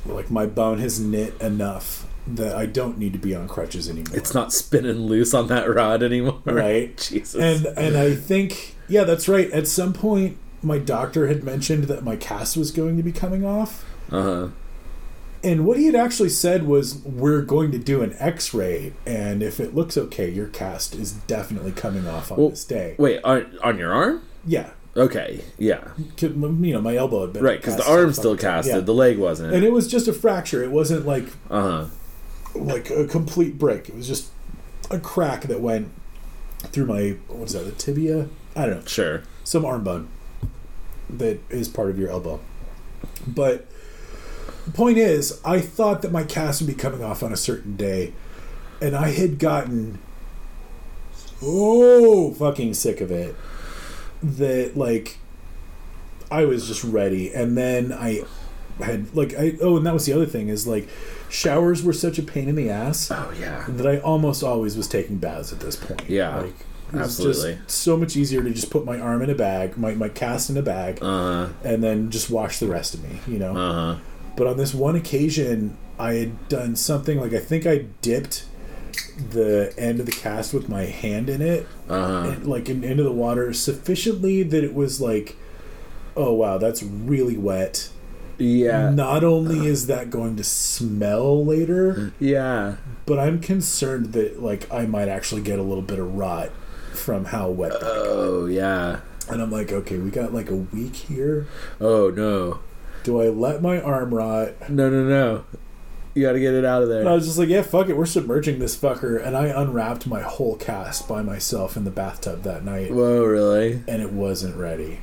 like, my bone has knit enough that I don't need to be on crutches anymore. It's not spinning loose on that rod anymore. Right. Jesus. And I think, yeah, that's right. At some point, my doctor had mentioned that my cast was going to be coming off. And what he had actually said was, we're going to do an x-ray, and if it looks okay, your cast is definitely coming off on this day. Wait, on your arm? Yeah. Okay, yeah. You know, my elbow had been right, because the arm's still casted, the leg wasn't. And it was just a fracture. It wasn't like like a complete break. It was just a crack that went through my, what is that, the tibia? I don't know. Sure. Some arm bone that is part of your elbow. But the point is, I thought that my cast would be coming off on a certain day, and I had gotten so fucking sick of it that, like, I was just ready. And then I had, like, and that was the other thing, is, like, showers were such a pain in the ass. Oh, yeah. That I almost always was taking baths at this point. Yeah. Like, it was absolutely. Just so much easier to just put my arm in a bag, my cast in a bag, and then just wash the rest of me, you know? But on this one occasion, I had done something, like, I think I dipped the end of the cast with my hand in it, and, like, into the water sufficiently that it was like, oh, wow, that's really wet. Yeah. Not only is that going to smell later, but I'm concerned that, like, I might actually get a little bit of rot from how wet that got. Oh, yeah. And I'm like, okay, we got like a week here. Oh, no. Do I let my arm rot? No. You gotta get it out of there. And I was just like, yeah, fuck it, we're submerging this fucker. And I unwrapped my whole cast by myself in the bathtub that night. Whoa, really? And it wasn't ready.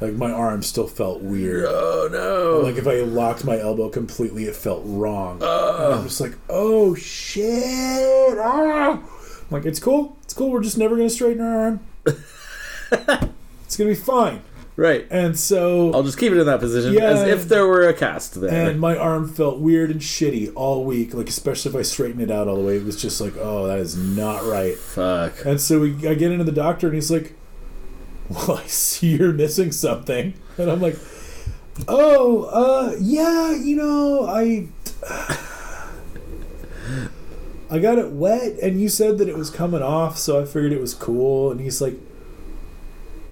Like, my arm still felt weird. Oh, no. And, like, if I locked my elbow completely, it felt wrong. And I'm just like, oh, shit. I'm like, it's cool. We're just never going to straighten our arm. It's going to be fine. Right. And so... I'll just keep it in that position as if there were a cast there. And my arm felt weird and shitty all week. Like, especially if I straightened it out all the way. It was just like, oh, that is not right. Fuck. And so I get into the doctor, and he's like, well, I see you're missing something. And I'm like, yeah, you know, I got it wet, and you said that it was coming off, so I figured it was cool. And he's like,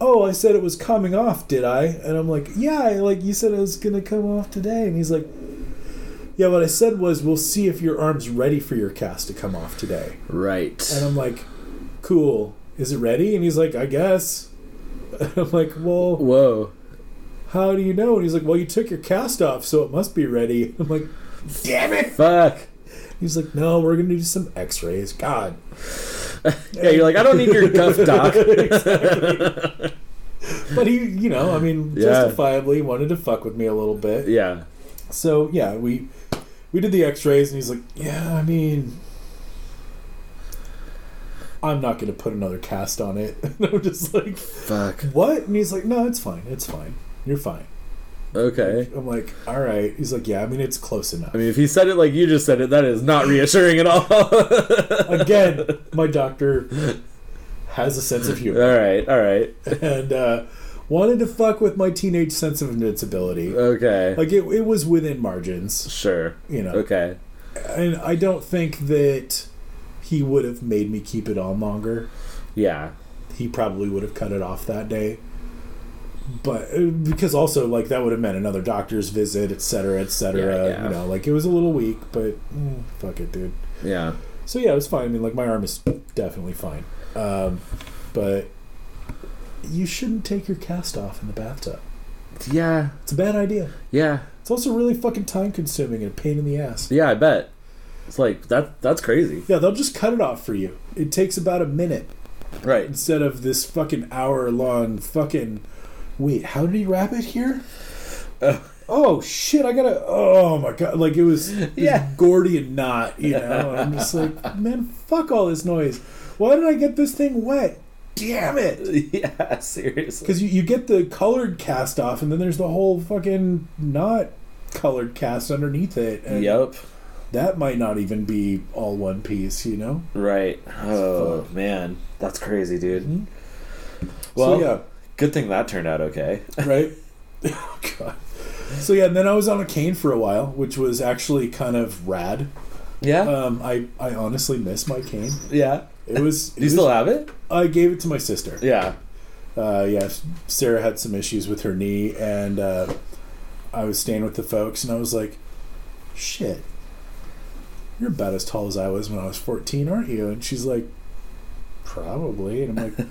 oh, I said it was coming off, did I? And I'm like, yeah, like, you said it was going to come off today. And he's like, yeah, what I said was, we'll see if your arm's ready for your cast to come off today. Right. And I'm like, cool. is it ready? And he's like, I guess. And I'm like, well, whoa. How do you know? And he's like, well, you took your cast off, so it must be ready. I'm like, damn it. Fuck. He's like, no, we're going to do some x-rays. God. Yeah, you're like, I don't need your guff, doc. Exactly. But he, you know, I mean, justifiably wanted to fuck with me a little bit. Yeah. So, yeah, we did the x-rays, and he's like, yeah, I mean, I'm not going to put another cast on it. And I'm just like, fuck. What? And he's like, no, it's fine. It's fine. You're fine. Okay. I'm like, all right. He's like, yeah, I mean, it's close enough. I mean, if he said it like you just said it, that is not reassuring at all. Again, my doctor has a sense of humor. All right. And wanted to fuck with my teenage sense of invincibility. Okay. Like, it was within margins. Sure. You know. Okay. And I don't think that he would have made me keep it on longer. Yeah. He probably would have cut it off that day. But because also, like, that would have meant another doctor's visit, et cetera, et cetera. Yeah. You know, like, it was a little weak, but fuck it, dude. Yeah. So, yeah, it was fine. I mean, like, my arm is definitely fine. But you shouldn't take your cast off in the bathtub. Yeah. It's a bad idea. Yeah. It's also really fucking time-consuming and a pain in the ass. Yeah, I bet. It's like, that's crazy. Yeah, they'll just cut it off for you. It takes about a minute. Right. Instead of this fucking hour-long fucking... Wait, how did he wrap it here? Oh, shit, I gotta... Oh, my God. Like, it was Gordian knot, you know? I'm just like, man, fuck all this noise. Why did I get this thing wet? Damn it! Yeah, seriously. Because you get the colored cast off, and then there's the whole fucking not colored cast underneath it. And yep. That might not even be all one piece, you know? Right. Oh, man. That's crazy, dude. Mm-hmm. Well, so, yeah. Good thing that turned out okay. Right? Oh, God. So, yeah, and then I was on a cane for a while, which was actually kind of rad. Yeah? I honestly miss my cane. Yeah. Do you still have it? I gave it to my sister. Yeah. Sarah had some issues with her knee, and I was staying with the folks, and I was like, shit, you're about as tall as I was when I was 14, aren't you? And she's like, probably. And I'm like,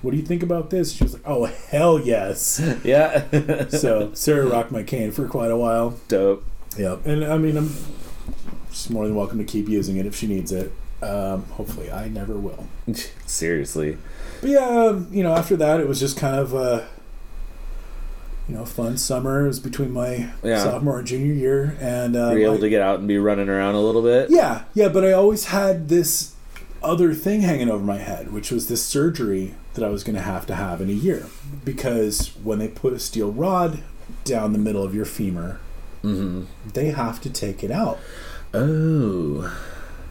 what do you think about this? She was like, oh, hell yes. Yeah. So Sarah rocked my cane for quite a while. Dope. Yep. And I mean, I'm just more than welcome to keep using it if she needs it. Hopefully I never will. Seriously. But yeah, after that it was just kind of a fun summer. It was between my sophomore and junior year, and were you able to get out and be running around a little bit? Yeah, but I always had this other thing hanging over my head, which was this surgery that I was going to have in a year, because when they put a steel rod down the middle of your femur, they have to take it out. Oh.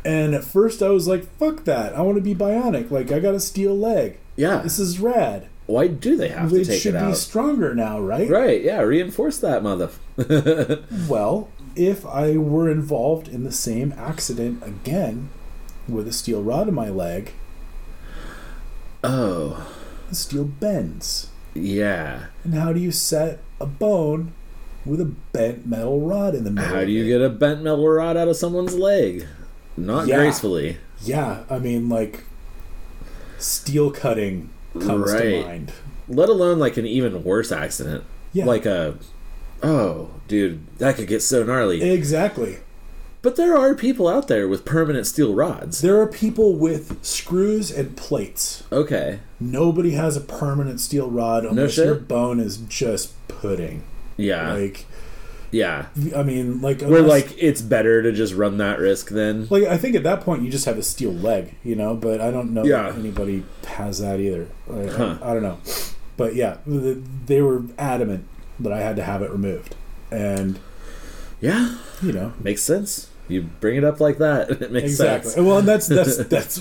And at first I was like, fuck that. I want to be bionic. Like, I got a steel leg. Yeah. This is rad. Why do they have to take it out? It should be stronger now, right? Right, yeah. Reinforce that, mother. Well, if I were involved in the same accident again with a steel rod in my leg... Oh. The steel bends. Yeah. And how do you set a bone with a bent metal rod in the middle? How do you get a bent metal rod out of someone's leg? Not gracefully. Yeah, I mean, like, steel cutting comes to mind. Let alone, like, an even worse accident. Yeah. Like oh, dude, that could get so gnarly. Exactly. But there are people out there with permanent steel rods. There are people with screws and plates. Okay. Nobody has a permanent steel rod unless your bone is just pudding. Yeah. Like... Yeah. I mean, like... Where, like, it's better to just run that risk then. Like, I think at that point you just have a steel leg, but I don't know that anybody has that either. Like, I don't know. But, yeah, they were adamant that I had to have it removed. And... Yeah. Makes sense. You bring it up like that, it makes sense. Well, and that's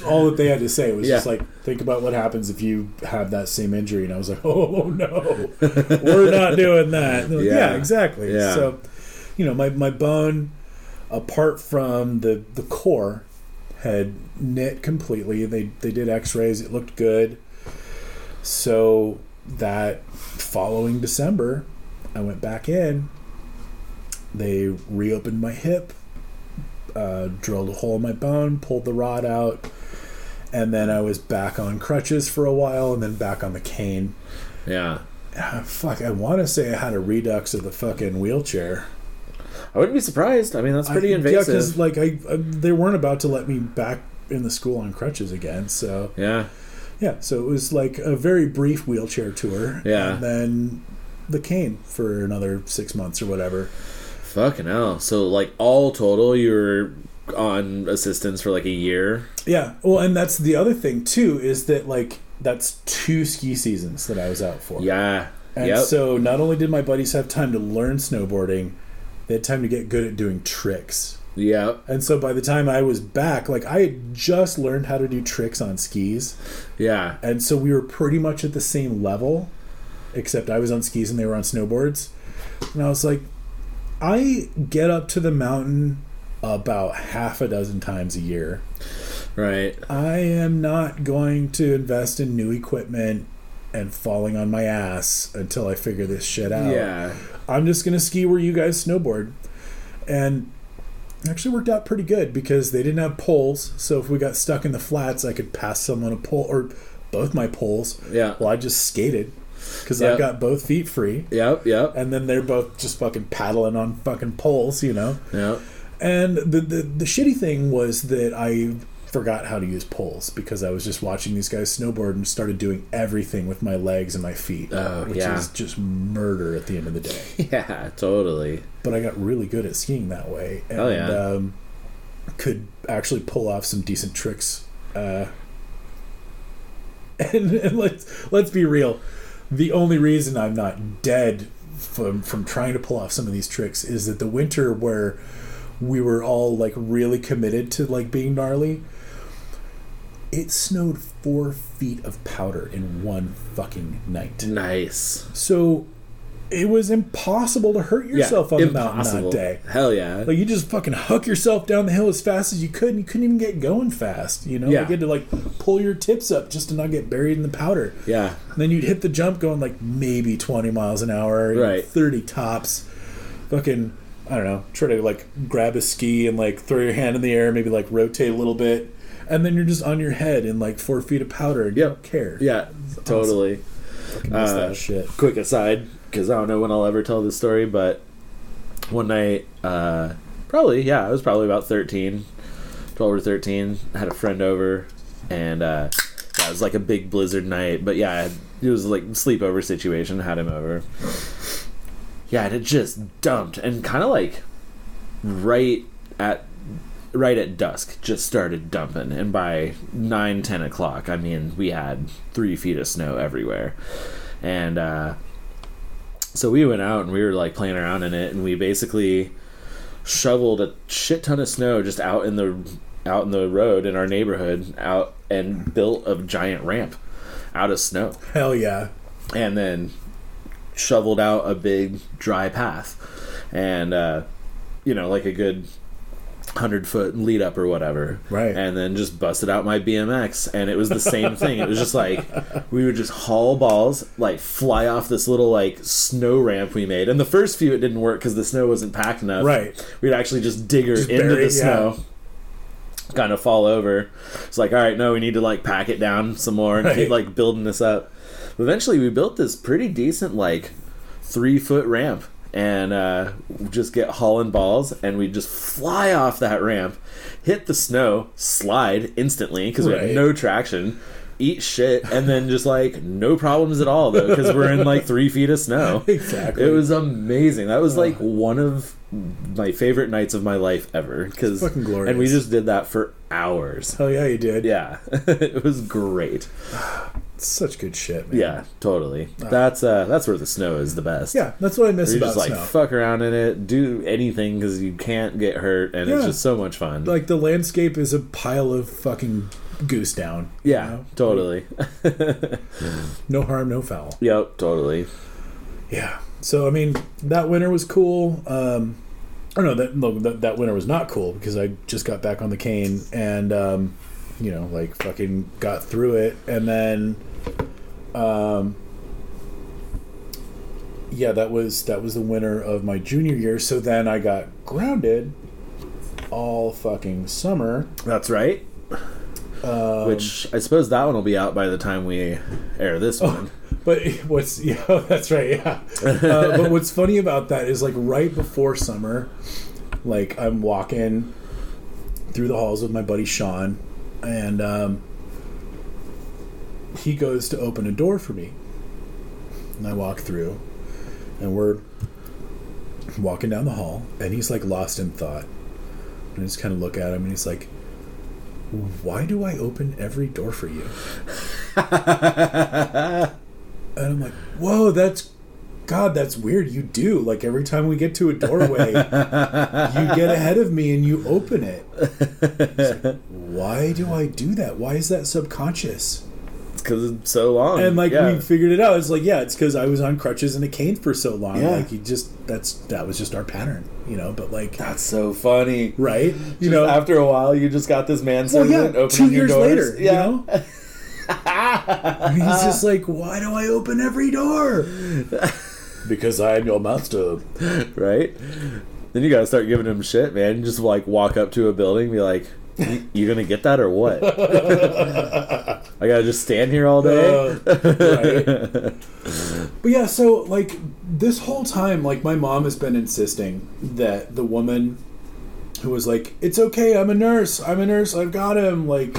all that they had to say. It was just like, think about what happens if you have that same injury. And I was like, oh, no. We're not doing that. Like, yeah, exactly. Yeah. So, my bone, apart from the core, had knit completely. They did x-rays. It looked good. So that following December, I went back in. They reopened my hip. Drilled a hole in my bone, pulled the rod out, And then I was back on crutches for a while, and then back on the cane. Yeah. Fuck, I want to say I had a redux of the fucking wheelchair. I wouldn't be surprised. I mean, that's pretty invasive. Yeah, because like they weren't about to let me back in the school on crutches again. So yeah. So it was like a very brief wheelchair tour. Yeah. And then the cane for another 6 months or whatever. Fucking hell. So like all total, you were on assistance for like a year? Yeah. Well, and that's the other thing too, is that like that's 2 ski seasons that I was out for. Yeah. And so not only did my buddies have time to learn snowboarding, they had time to get good at doing tricks. Yeah. And so by the time I was back, like I had just learned how to do tricks on skis. Yeah. And so we were pretty much at the same level, except I was on skis and they were on snowboards. And I was like, I get up to the mountain about half a dozen times a year. Right. I am not going to invest in new equipment and falling on my ass until I figure this shit out. Yeah. I'm just going to ski where you guys snowboard. And it actually worked out pretty good because they didn't have poles. So if we got stuck in the flats, I could pass someone a pole or both my poles. Yeah. Well, I just skated because I've got both feet free. Yep. And then they're both just fucking paddling on fucking poles, you know? Yeah. And the shitty thing was that I forgot how to use poles because I was just watching these guys snowboard and started doing everything with my legs and my feet, which is just murder at the end of the day. Yeah, totally. But I got really good at skiing that way, and could actually pull off some decent tricks. And let's be real, the only reason I'm not dead from trying to pull off some of these tricks is that the winter where we were all like really committed to like being gnarly, it snowed 4 feet of powder in one fucking night. Nice. So it was impossible to hurt yourself on the mountain that day. Hell yeah. Like you just fucking huck yourself down the hill as fast as you could, and you couldn't even get going fast, you know? Yeah. Like you had to like pull your tips up just to not get buried in the powder. Yeah. And then you'd hit the jump going like maybe 20 miles an hour, right. 30 tops. Fucking, I don't know, try to like grab a ski and like throw your hand in the air, maybe like rotate a little bit, and then you're just on your head in like 4 feet of powder and you don't care. Yeah, totally. Fucking miss that shit. Quick aside, because I don't know when I'll ever tell this story, but one night, I was probably about 13, 12 or 13, I had a friend over, and it was like a big blizzard night, but yeah, it was like a sleepover situation, had him over. Yeah, and it just dumped, and kind of like right at dusk, just started dumping, and by 9-10 o'clock, I mean, we had 3 feet of snow everywhere, and so we went out and we were like playing around in it, and we basically shoveled a shit ton of snow just out in the road in our neighborhood, out, and built a giant ramp out of snow. Hell yeah. And then shoveled out a big dry path, and like a good 100-foot lead up or whatever, right? And then just busted out my BMX, and it was the same thing. It was just like we would just haul balls, like fly off this little like snow ramp we made, and the first few it didn't work because the snow wasn't packed enough, right? We'd actually just dig her into the snow, kind of fall over. It's like, all right, no, we need to like pack it down some more and keep like building this up. Eventually we built this pretty decent like 3-foot ramp, and just get hauling balls, and we just fly off that ramp, hit the snow, slide instantly because we had no traction, eat shit, and then just like no problems at all though because we're in like 3 feet of snow. Exactly. It was amazing. That was like one of my favorite nights of my life ever, because fucking glorious. And we just did that for hours. Oh yeah, you did. Yeah. It was great. Such good shit, man. Yeah, totally. That's where the snow is the best. Yeah, that's what I miss about just snow. Like fuck around in it, do anything because you can't get hurt, and it's just so much fun. Like the landscape is a pile of fucking goose down. Yeah, you know? Totally. No harm, no foul. Yep, totally. Yeah. So I mean, that winter was cool. That winter was not cool because I just got back on the cane and like fucking got through it, and then that was the winter of my junior year. So then I got grounded all fucking summer. That's right. Which I suppose that one will be out by the time we air this one. But that's right, yeah. But what's funny about that is, like, right before summer, like, I'm walking through the halls with my buddy Sean, and he goes to open a door for me. And I walk through, and we're walking down the hall, and he's, like, lost in thought. And I just kind of look at him, and he's like, why do I open every door for you? And I'm like, whoa, that's weird. You do. Like, every time we get to a doorway, you get ahead of me and you open it. Like, why do I do that? Why is that subconscious? It's because it's so long. And, like, we figured it out. It's like, it's because I was on crutches and a cane for so long. Yeah. Like, that was just our pattern, you know? But, like... That's so funny. Right? You know? After a while, you just got this man opening 2 years doors. later, you know? He's just like, why do I open every door? Because I am your master. Right? Then you gotta start giving him shit, man. You just, like, walk up to a building and be like, you gonna get that or what? I gotta just stand here all day? Right. But yeah, so, like, this whole time, like, my mom has been insisting that the woman who was like, it's okay, I'm a nurse, I've got him, like,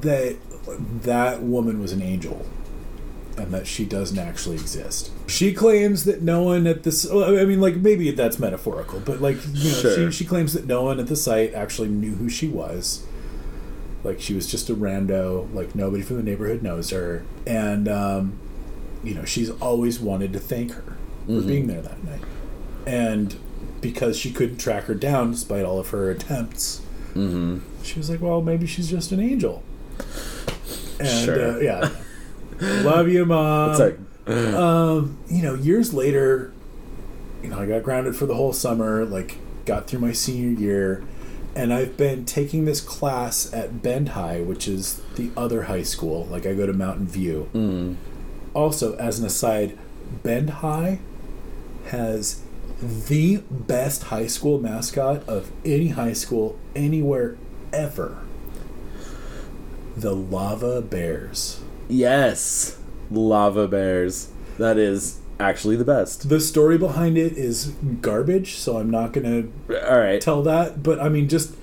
that woman was an angel, and that she doesn't actually exist. She claims that no one at this... I mean, like, maybe that's metaphorical, but, like, you know, sure. she claims that no one at the site actually knew who she was. Like, she was just a rando. Like, nobody from the neighborhood knows her. And, you know, she's always wanted to thank her for being there that night. And because she couldn't track her down, despite all of her attempts, she was like, well, maybe she's just an angel. And, sure. Yeah. Love you, Mom. It's like... you know, years later, you know, I got grounded for the whole summer, like, got through my senior year, and I've been taking this class at Bend High, which is the other high school. Like, I go to Mountain View. Also, as an aside, Bend High has the best high school mascot of any high school anywhere ever. The Lava Bears. Yes. Lava Bears. That is actually the best. The story behind it is garbage, so I'm not going to tell that. But, I mean, just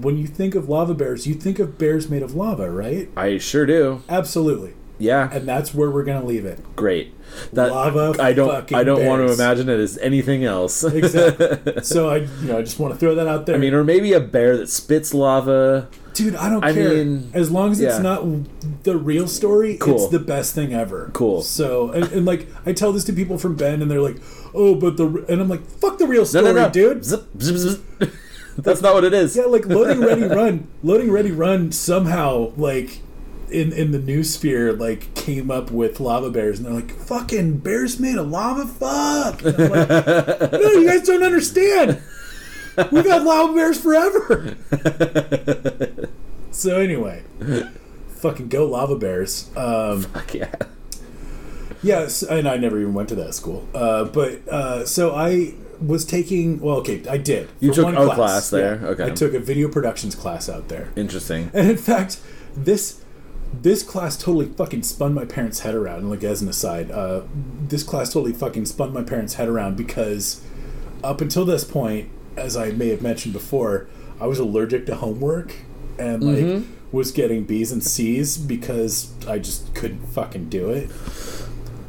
when you think of lava bears, you think of bears made of lava, right? I sure do. Absolutely. Yeah. And that's where we're going to leave it. Great. Lava I don't bears. want to imagine it as anything else. Exactly. So I just want to throw that out there. I mean, or maybe a bear that spits lava. Dude, I don't care. Mean, as long as it's not the real story, cool. It's the best thing ever. Cool. So, and like, I tell this to people from Bend, and they're like, oh, but and I'm like, fuck the real story, no. dude. Zip, zip, zip. That's not what it is. Yeah, like, Loading Ready Run somehow, like, in the news sphere, like, came up with lava bears, and they're like, fucking bears made of lava? Fuck! And I'm like, no, you guys don't understand. We've had lava bears forever. So anyway, fucking go lava bears. Fuck yeah. Yes, and I never even went to that school. So I was taking... Well, okay, I did. You took a class there? Yeah, okay. I took a video productions class out there. Interesting. And in fact, this class totally fucking spun my parents' head around. And, like, as an aside, this class totally fucking spun my parents' head around because up until this point, as I may have mentioned before, I was allergic to homework and, like, was getting B's and C's because I just couldn't fucking do it.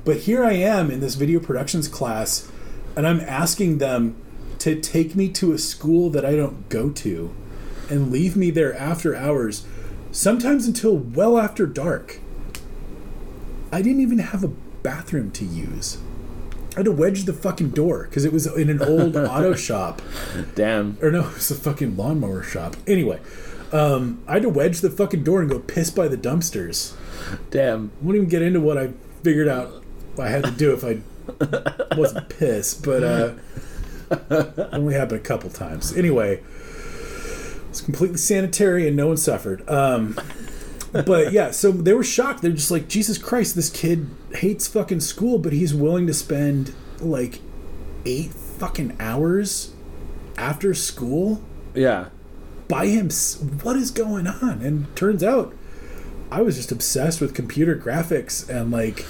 But here I am in this video productions class, and I'm asking them to take me to a school that I don't go to and leave me there after hours, sometimes until well after dark. I didn't even have a bathroom to use. I had to wedge the fucking door because it was in an old auto shop. Damn. Or no, it was a fucking lawnmower shop. Anyway, I had to wedge the fucking door and go piss by the dumpsters. Damn. I won't even get into what I figured out I had to do if I wasn't pissed, but only happened a couple times. Anyway, it's completely sanitary and no one suffered. But yeah, so they were shocked. They're just like, Jesus Christ, this kid hates fucking school, but he's willing to spend like 8 fucking hours after school. Yeah. by him, what is going on? And turns out I was just obsessed with computer graphics and like,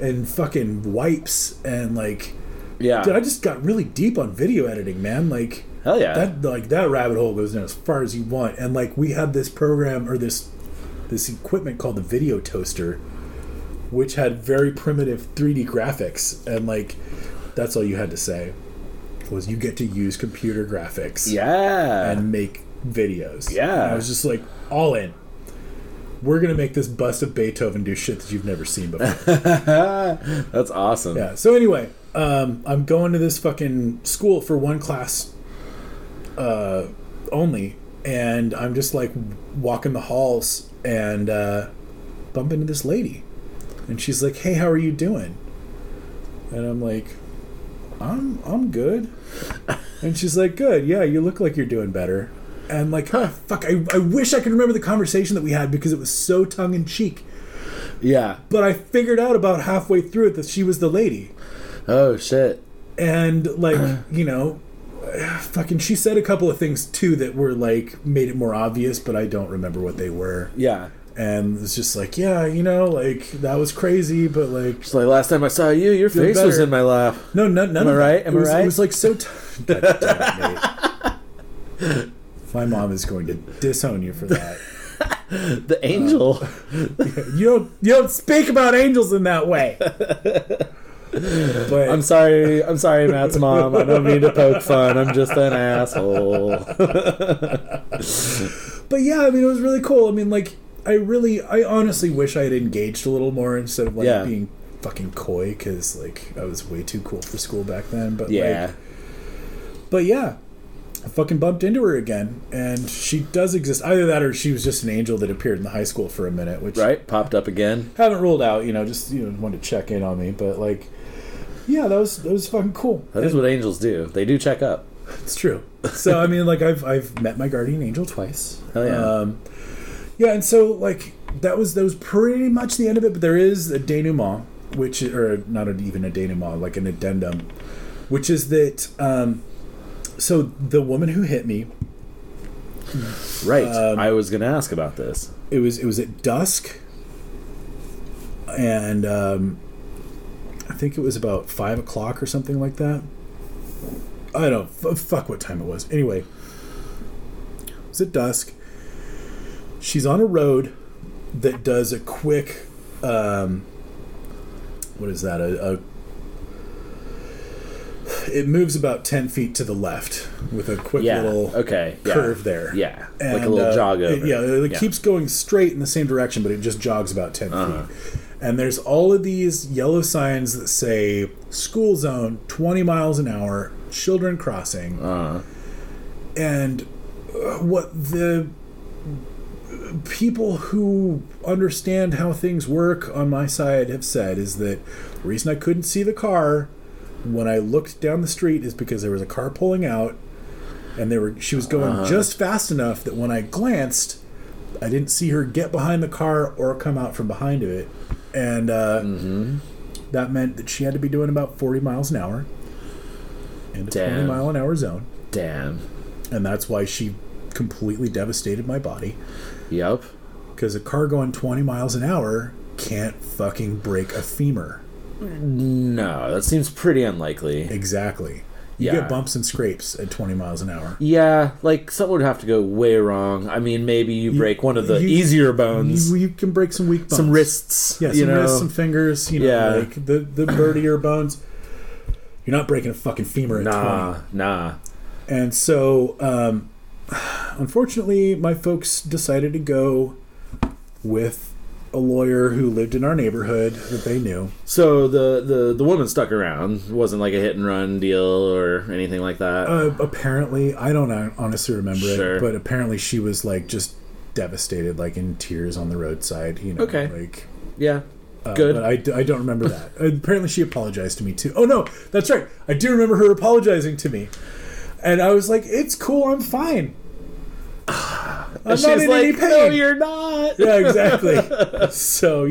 and fucking wipes and like, yeah. Dude, I just got really deep on video editing, man. Like, hell yeah. That rabbit hole goes down as far as you want. And like, we had this program or this equipment called the video toaster, which had very primitive 3D graphics, and like, that's all you had to say was you get to use computer graphics, and make videos. And I was just like, all in. We're gonna make this bust of Beethoven do shit that you've never seen before. That's awesome. Yeah. So anyway, I'm going to this fucking school for one class only, and I'm just like walking the halls and bump into this lady, and she's like, "Hey, how are you doing?" And I'm like, I'm good. And she's like, "Good, yeah, you look like you're doing better." And like, fuck, I wish I could remember the conversation that we had because it was so tongue-in-cheek. Yeah. But I figured out about halfway through it that she was the lady. Oh, shit. And like, you know, fucking she said a couple of things too that were like, made it more obvious, but I don't remember what they were. Yeah. And it's just like, yeah, you know, like, that was crazy, but like... It's like, last time I saw you, your face was in my lap. No, none of that. Am I right? It was like so... God damn it, Nate. My mom is going to disown you for that. The angel. You don't speak about angels in that way. But I'm sorry, Matt's mom. I don't mean to poke fun. I'm just an asshole. But yeah, I mean, it was really cool. I mean, like, I honestly wish I had engaged a little more instead of like being fucking coy, because like I was way too cool for school back then. But yeah. I fucking bumped into her again, and she does exist. Either that or she was just an angel that appeared in the high school for a minute, which popped up again. Haven't ruled out, just wanted to check in on me, but like, yeah, that was fucking cool. That is what angels do. They do check up. It's true. So I mean, like, I've met my guardian angel twice. Hell yeah. Yeah, and so like that was pretty much the end of it. But there is a denouement, or not even a denouement, like an addendum, which is that. So the woman who hit me, right? I was going to ask about this. It was at dusk, and I think it was about 5 o'clock or something like that. I don't know. Fuck what time it was. Anyway, it was at dusk. She's on a road that does a quick, what is that? It moves about 10 feet to the left with a quick little curve there. Yeah, and, like a little jog over. It keeps going straight in the same direction, but it just jogs about 10 feet. And there's all of these yellow signs that say, school zone, 20 miles an hour, children crossing. And what the people who understand how things work on my side have said is that the reason I couldn't see the car when I looked down the street is because there was a car pulling out, and she was going just fast enough that when I glanced, I didn't see her get behind the car or come out from behind it, and that meant that she had to be doing about 40 miles an hour in the 20 mile an hour zone. Damn. And that's why she completely devastated my body. Yep. Because a car going 20 miles an hour can't fucking break a femur. No, that seems pretty unlikely. Exactly. You get bumps and scrapes at 20 miles an hour. Yeah, like something would have to go way wrong. I mean, maybe you break one of the easier bones. You can break some weak bones. Some wrists. Yeah, some wrists, some fingers. Like the birdier bones. You're not breaking a fucking femur at 20. Nah. And so, unfortunately, my folks decided to go with a lawyer who lived in our neighborhood that they knew. So the woman stuck around. It wasn't like a hit and run deal or anything like that. Apparently, I don't honestly remember it, but apparently she was like just devastated, like in tears on the roadside. Okay. Like yeah. Good. But I don't remember that. Apparently, she apologized to me too. Oh no, that's right. I do remember her apologizing to me, and I was like, "It's cool. I'm fine." I'm not in any pain. No, you're not. Yeah, exactly. So,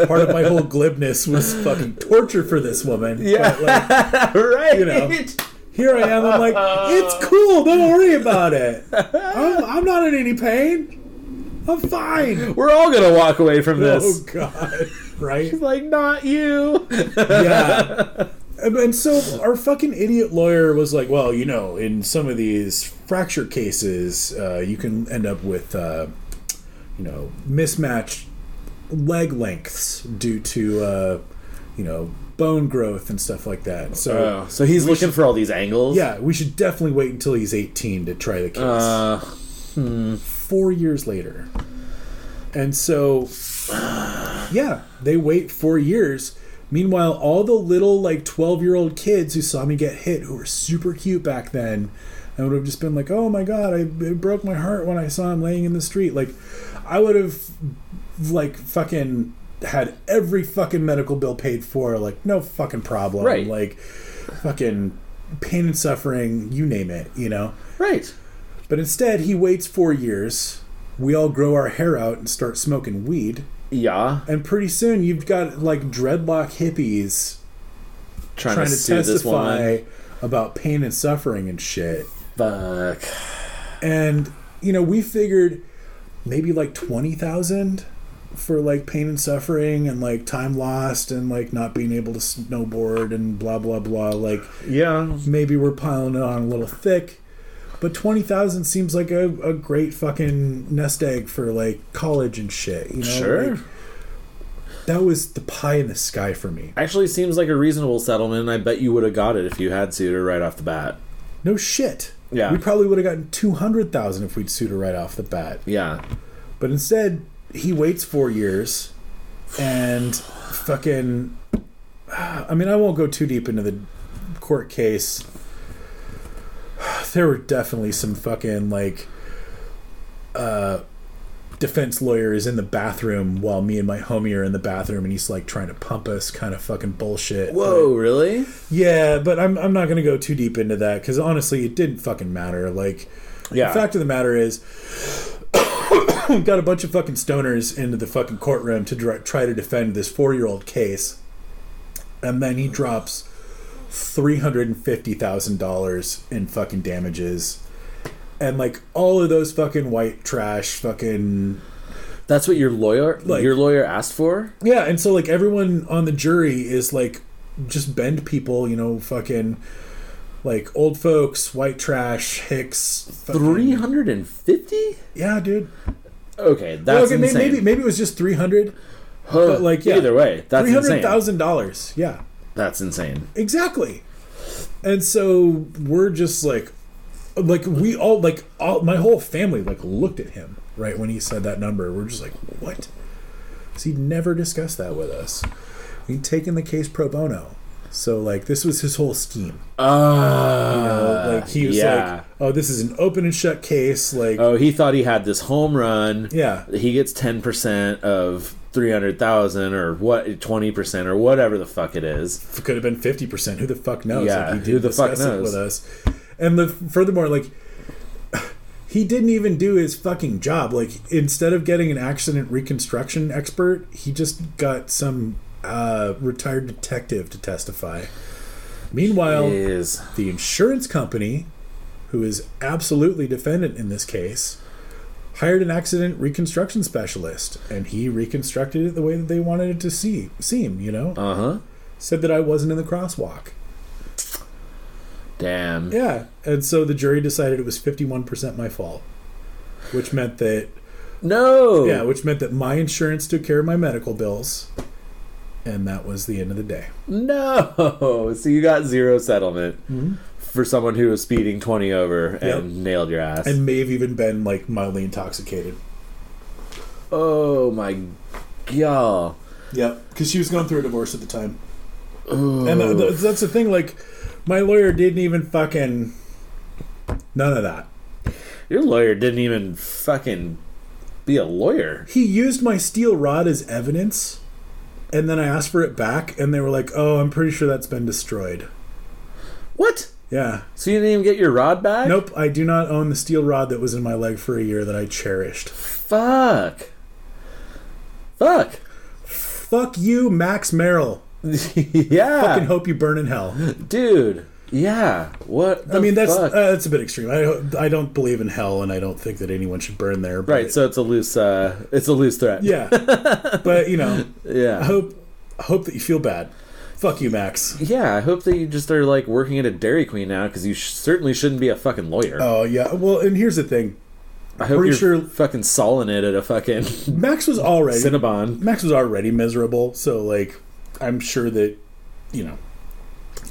part of my whole glibness was fucking torture for this woman. Yeah, but right. Here I am. I'm like, it's cool. Don't worry about it. I'm not in any pain. I'm fine. We're all going to walk away from this. Oh, God. Right? She's like, not you. Yeah. And so our fucking idiot lawyer was like, well, in some of these fracture cases, you can end up with, mismatched leg lengths due to, bone growth and stuff like that. So he's looking for all these angles? Yeah, we should definitely wait until he's 18 to try the case. 4 years later. And so, yeah, they wait 4 years. Meanwhile, all the little, 12-year-old kids who saw me get hit, who were super cute back then, and would have just been like, oh my God, it broke my heart when I saw him laying in the street. I would have, fucking had every fucking medical bill paid for, no fucking problem. Right. Fucking pain and suffering, you name it, Right. But instead, he waits 4 years. We all grow our hair out and start smoking weed. Yeah. And pretty soon you've got dreadlock hippies trying to testify about pain and suffering and shit. Fuck. And, we figured maybe 20,000 for pain and suffering and time lost and not being able to snowboard and blah, blah, blah. Yeah. Maybe we're piling it on a little thick. But 20,000 seems like a great fucking nest egg for college and shit. Sure. That was the pie in the sky for me. Actually seems like a reasonable settlement. I bet you would have got it if you had sued her right off the bat. No shit. Yeah. We probably would have gotten 200,000 if we'd sued her right off the bat. Yeah. But instead, he waits 4 years and fucking... I mean, I won't go too deep into the court case. There were definitely some fucking defense lawyers in the bathroom while me and my homie are in the bathroom, and he's trying to pump us, kind of fucking bullshit. Whoa, really? Yeah, but I'm not gonna go too deep into that because honestly, it didn't fucking matter. The fact of the matter is, got a bunch of fucking stoners into the fucking courtroom to try to defend this 4-year-old case, and then he drops $350,000 in fucking damages, and all of those fucking white trash fucking... That's what your lawyer asked for? Yeah, and so everyone on the jury is just bend people, fucking old folks, white trash, hicks. 350? Yeah, dude. Okay, that's insane. Maybe it was just 300. But yeah, either way, that's $300,000. Yeah. That's insane. Exactly. And so we're just we all my whole family looked at him right when he said that number. We're just what? Because he'd never discussed that with us. He'd taken the case pro bono. So this was his whole scheme. He was oh, this is an open and shut case. He thought he had this home run. Yeah. He gets 10% of 300,000 or 20% or whatever the fuck it is. It could have been 50%. Who the fuck knows? Yeah, he did discuss it with us. And furthermore, he didn't even do his fucking job. Instead of getting an accident reconstruction expert, he just got some retired detective to testify. Meanwhile, the insurance company, who is absolutely defendant in this case, hired an accident reconstruction specialist, and he reconstructed it the way that they wanted it to seem, Said that I wasn't in the crosswalk. Damn. Yeah, and so the jury decided it was 51% my fault, which meant that... No! Yeah, which meant that my insurance took care of my medical bills, and that was the end of the day. No! So you got zero settlement. Mm-hmm. For someone who was speeding 20 over and nailed your ass. And may have even been, mildly intoxicated. Oh, my God. Yep, because she was going through a divorce at the time. Oh. And that's the thing, my lawyer didn't even fucking... None of that. Your lawyer didn't even fucking be a lawyer. He used my steel rod as evidence, and then I asked for it back, and they were like, oh, I'm pretty sure that's been destroyed. What? Yeah. So you didn't even get your rod back? Nope, I do not own the steel rod that was in my leg for a year that I cherished. Fuck you, Max Merrill. Yeah. Fucking hope you burn in hell. Dude. Yeah. What the fuck? That's a bit extreme. I don't believe in hell, and I don't think that anyone should burn there. But, right, so it's a loose threat. Yeah. But, yeah. I hope that you feel bad. Fuck you, Max. Yeah, I hope that you just are, like, working at a Dairy Queen now, because you certainly shouldn't be a fucking lawyer. Oh, yeah. Well, and here's the thing. I hope you're fucking sawing it at a fucking Max was already Cinnabon. Max was already miserable, so, like, I'm sure that,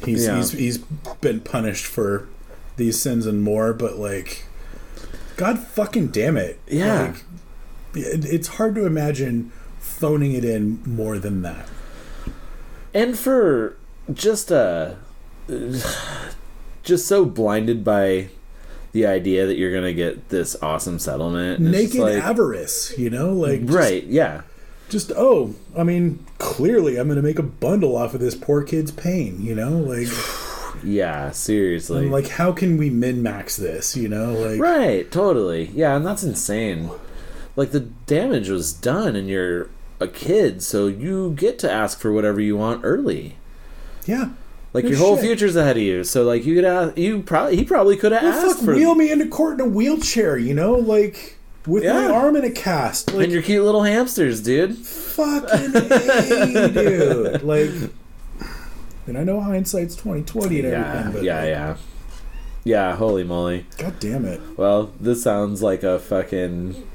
he's been punished for these sins and more, but, like, God fucking damn it. Yeah. Like, it's hard to imagine phoning it in more than that. And for just so blinded by the idea that you're gonna get this awesome settlement, naked avarice, right? Yeah. Just clearly I'm gonna make a bundle off of this poor kid's pain, like. Yeah, seriously. Like, how can we min-max this, Right, totally. Yeah, and that's insane. Like, the damage was done, and you're a kid, so you get to ask for whatever you want early. Yeah. Like, your whole future's ahead of you, so, like, you could ask, he probably could have asked for... wheel me into court in a wheelchair, like, with my arm in a cast. Like, and your cute little hamsters, dude. Fucking A, dude. Like, and I know hindsight's 20/20 and everything, but... Yeah, holy moly. God damn it. Well, this sounds like a fucking...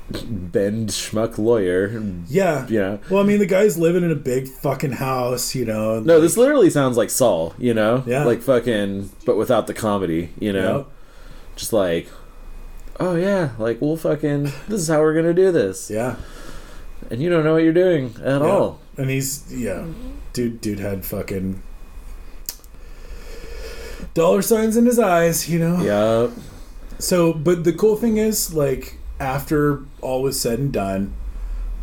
bend schmuck lawyer. Yeah. Well, the guy's living in a big fucking house, No, this literally sounds like Saul, Yeah. Like fucking, but without the comedy, Yep. Just like, oh yeah, like we'll fucking, this is how we're gonna do this. Yeah. And you don't know what you're doing at all. And he's, dude had fucking dollar signs in his eyes, Yeah. So, but the cool thing is, like, after all was said and done,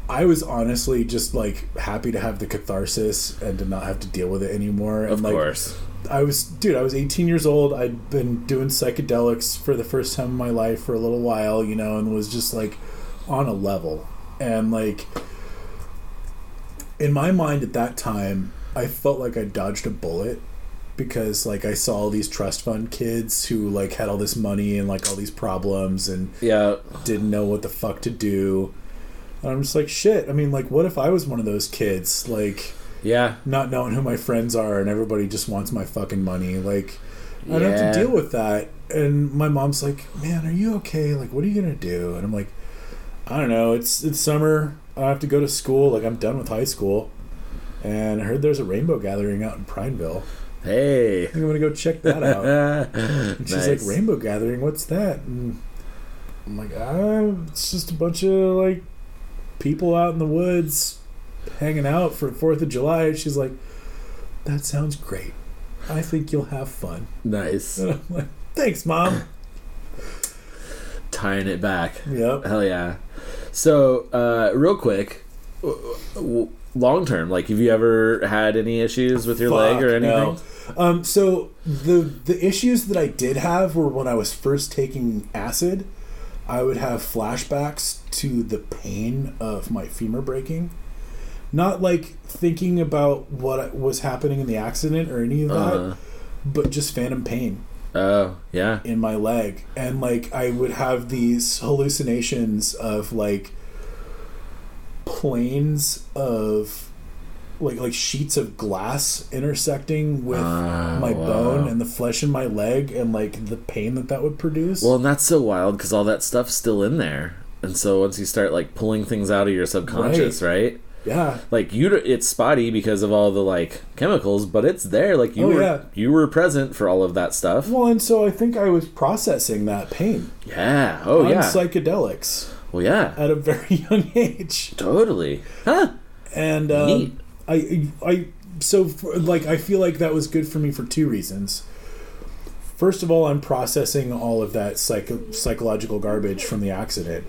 I was honestly just, like, happy to have the catharsis and to not have to deal with it anymore. And, of course. I was 18 years old. I'd been doing psychedelics for the first time in my life for a little while, and was just, like, on a level. And, like, in my mind at that time, I felt like I dodged a bullet. Because, like, I saw all these trust fund kids who, like, had all this money and, like, all these problems and didn't know what the fuck to do. And I'm just like, shit. Like, what if I was one of those kids? Like, not knowing who my friends are and everybody just wants my fucking money. Like, I don't have to deal with that. And my mom's like, man, are you okay? Like, what are you going to do? And I'm like, I don't know. It's summer. I have to go to school. Like, I'm done with high school. And I heard there's a rainbow gathering out in Prineville. Hey, I think I'm gonna go check that out. And she's nice. like, rainbow gathering, what's that? And I'm like, it's just a bunch of, like, people out in the woods hanging out for 4th of July. And she's like, that sounds great. I think you'll have fun. Nice. And I'm like, thanks, Mom. Tying it back. Yep. Hell yeah. So, real quick, long term, like, have you ever had any issues with your leg or anything? No. So the issues that I did have were when I was first taking acid, I would have flashbacks to the pain of my femur breaking. Not like thinking about what was happening in the accident or any of that, but just phantom pain. Oh, yeah. In my leg. And, like, I would have these hallucinations of, like, planes of like sheets of glass intersecting with my bone and the flesh in my leg, and, like, the pain that would produce. Well, and that's so wild because all that stuff's still in there, and so once you start, like, pulling things out of your subconscious, right? Yeah. Like, it's spotty because of all the, like, chemicals, but it's there. Like, you were present for all of that stuff. Well, and so I think I was processing that pain. Yeah. On psychedelics. Well, yeah. At a very young age. Totally. Huh. And neat. I feel like that was good for me for two reasons. First of all, I'm processing all of that psychological garbage from the accident.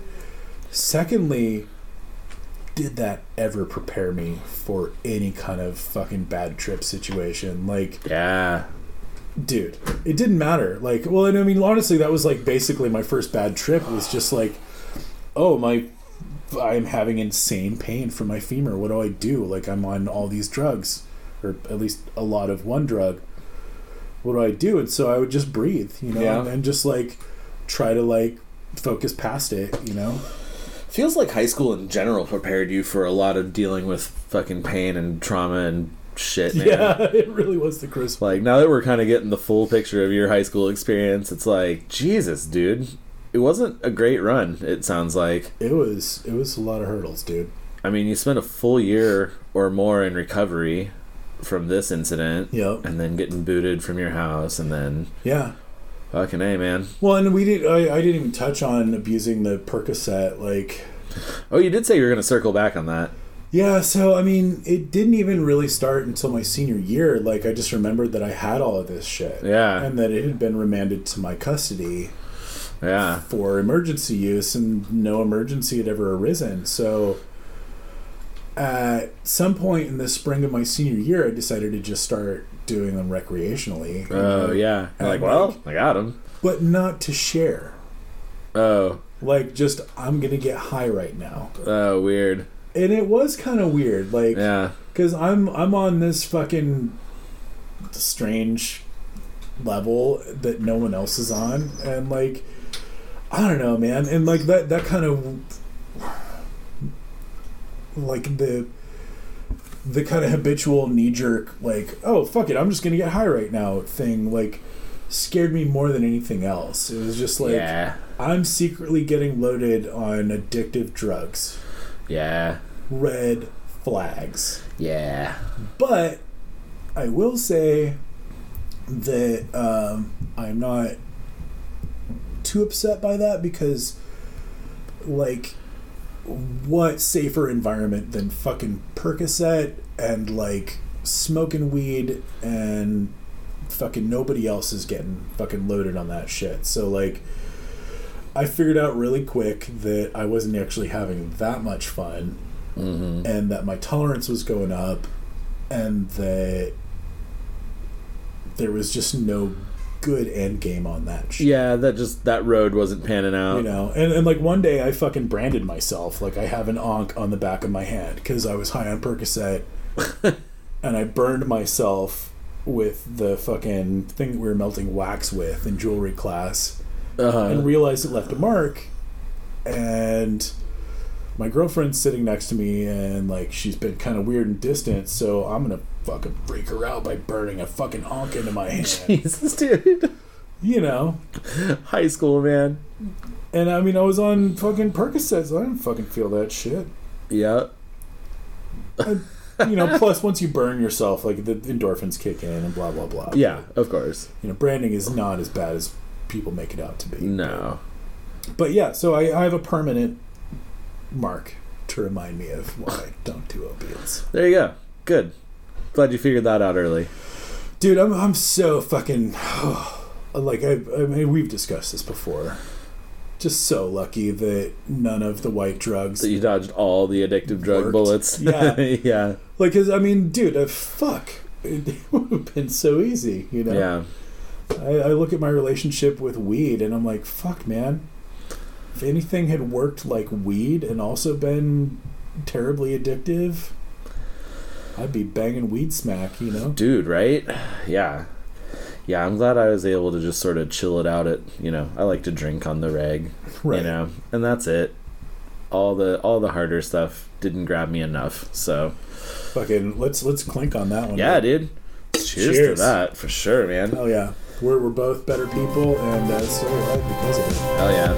Secondly, did that ever prepare me for any kind of fucking bad trip situation? Like, yeah, dude, it didn't matter. Like, well, and I mean, honestly, that was, like, basically my first bad trip. It was just like, I'm having insane pain from my femur. What do I do? Like, I'm on all these drugs, or at least a lot of one drug. what do I do? And so I would just breathe, you know, and just like try to like focus past it, you know. Feels like high school in general prepared you for a lot of dealing with fucking pain and trauma and shit, man. Yeah, it really was the crisp. Like, now that we're kind of getting the full picture of your high school experience, it's like, Jesus, dude. It wasn't a great run, it sounds like. It was a lot of hurdles, dude. I mean, you spent a full year or more in recovery from this incident. Yep. And then getting booted from your house, and then... Yeah. Fucking A, man. Well, and I didn't even touch on abusing the Percocet, like... Oh, you did say you were going to circle back on that. Yeah, so, I mean, it didn't even really start until my senior year. Like, I just remembered that I had all of this shit. Yeah. And that it had been remanded to my custody. Yeah. For emergency use, and no emergency had ever arisen. So, at some point in the spring of my senior year, I decided to just start doing them recreationally. Oh, yeah. You're like, well, I got them. But not to share. Oh. Like, just, I'm going to get high right now. Oh, weird. And it was kind of weird, like, yeah, because I'm on this fucking strange level that no one else is on, and like, I don't know, man, and like that kind of like the kind of habitual knee jerk, like, oh fuck it, I'm just gonna get high right now thing, like, scared me more than anything else. It was just like, I'm secretly getting loaded on addictive drugs. Yeah. Red flags. Yeah. But I will say that I'm not too upset by that, because, like, what safer environment than fucking Percocet and, like, smoking weed, and fucking nobody else is getting fucking loaded on that shit. So, like, I figured out really quick that I wasn't actually having that much fun, and that my tolerance was going up, and that there was just no good end game on that shit. Yeah, that road wasn't panning out. You know, and like one day I fucking branded myself, like I have an onk on the back of my hand because I was high on Percocet, and I burned myself with the fucking thing that we were melting wax with in jewelry class. And realized it left a mark, and my girlfriend's sitting next to me, and like she's been kind of weird and distant, so I'm gonna fucking freak her out by burning a fucking honk into my hand. Jesus, dude. You know, high school, man. And I mean, I was on fucking Percocets, so I didn't fucking feel that shit. Yeah. You know, plus once you burn yourself, like the endorphins kick in and blah blah blah. Yeah, of course. You know, branding is not as bad as people make it out to be. No. But yeah, so I have a permanent mark to remind me of why I don't do opiates. There you go. Good. Glad you figured that out early. Dude, I'm so fucking like I mean, we've discussed this before. Just so lucky that none of the white drugs that you dodged all the addictive drug bullets. Yeah. Yeah. Like, cause I mean, dude, fuck, it would have been so easy, you know. Yeah. I look at my relationship with weed and I'm like, fuck, man. If anything had worked like weed and also been terribly addictive, I'd be banging weed smack, you know? Dude, right? Yeah. Yeah, I'm glad I was able to just sort of chill it out at, you know, I like to drink on the reg, right. You know, and that's it. All the harder stuff didn't grab me enough, so. Fucking, let's clink on that one. Yeah, dude. Cheers to that, for sure, man. Hell yeah. We're both better people, and so alive because of it. Hell yeah.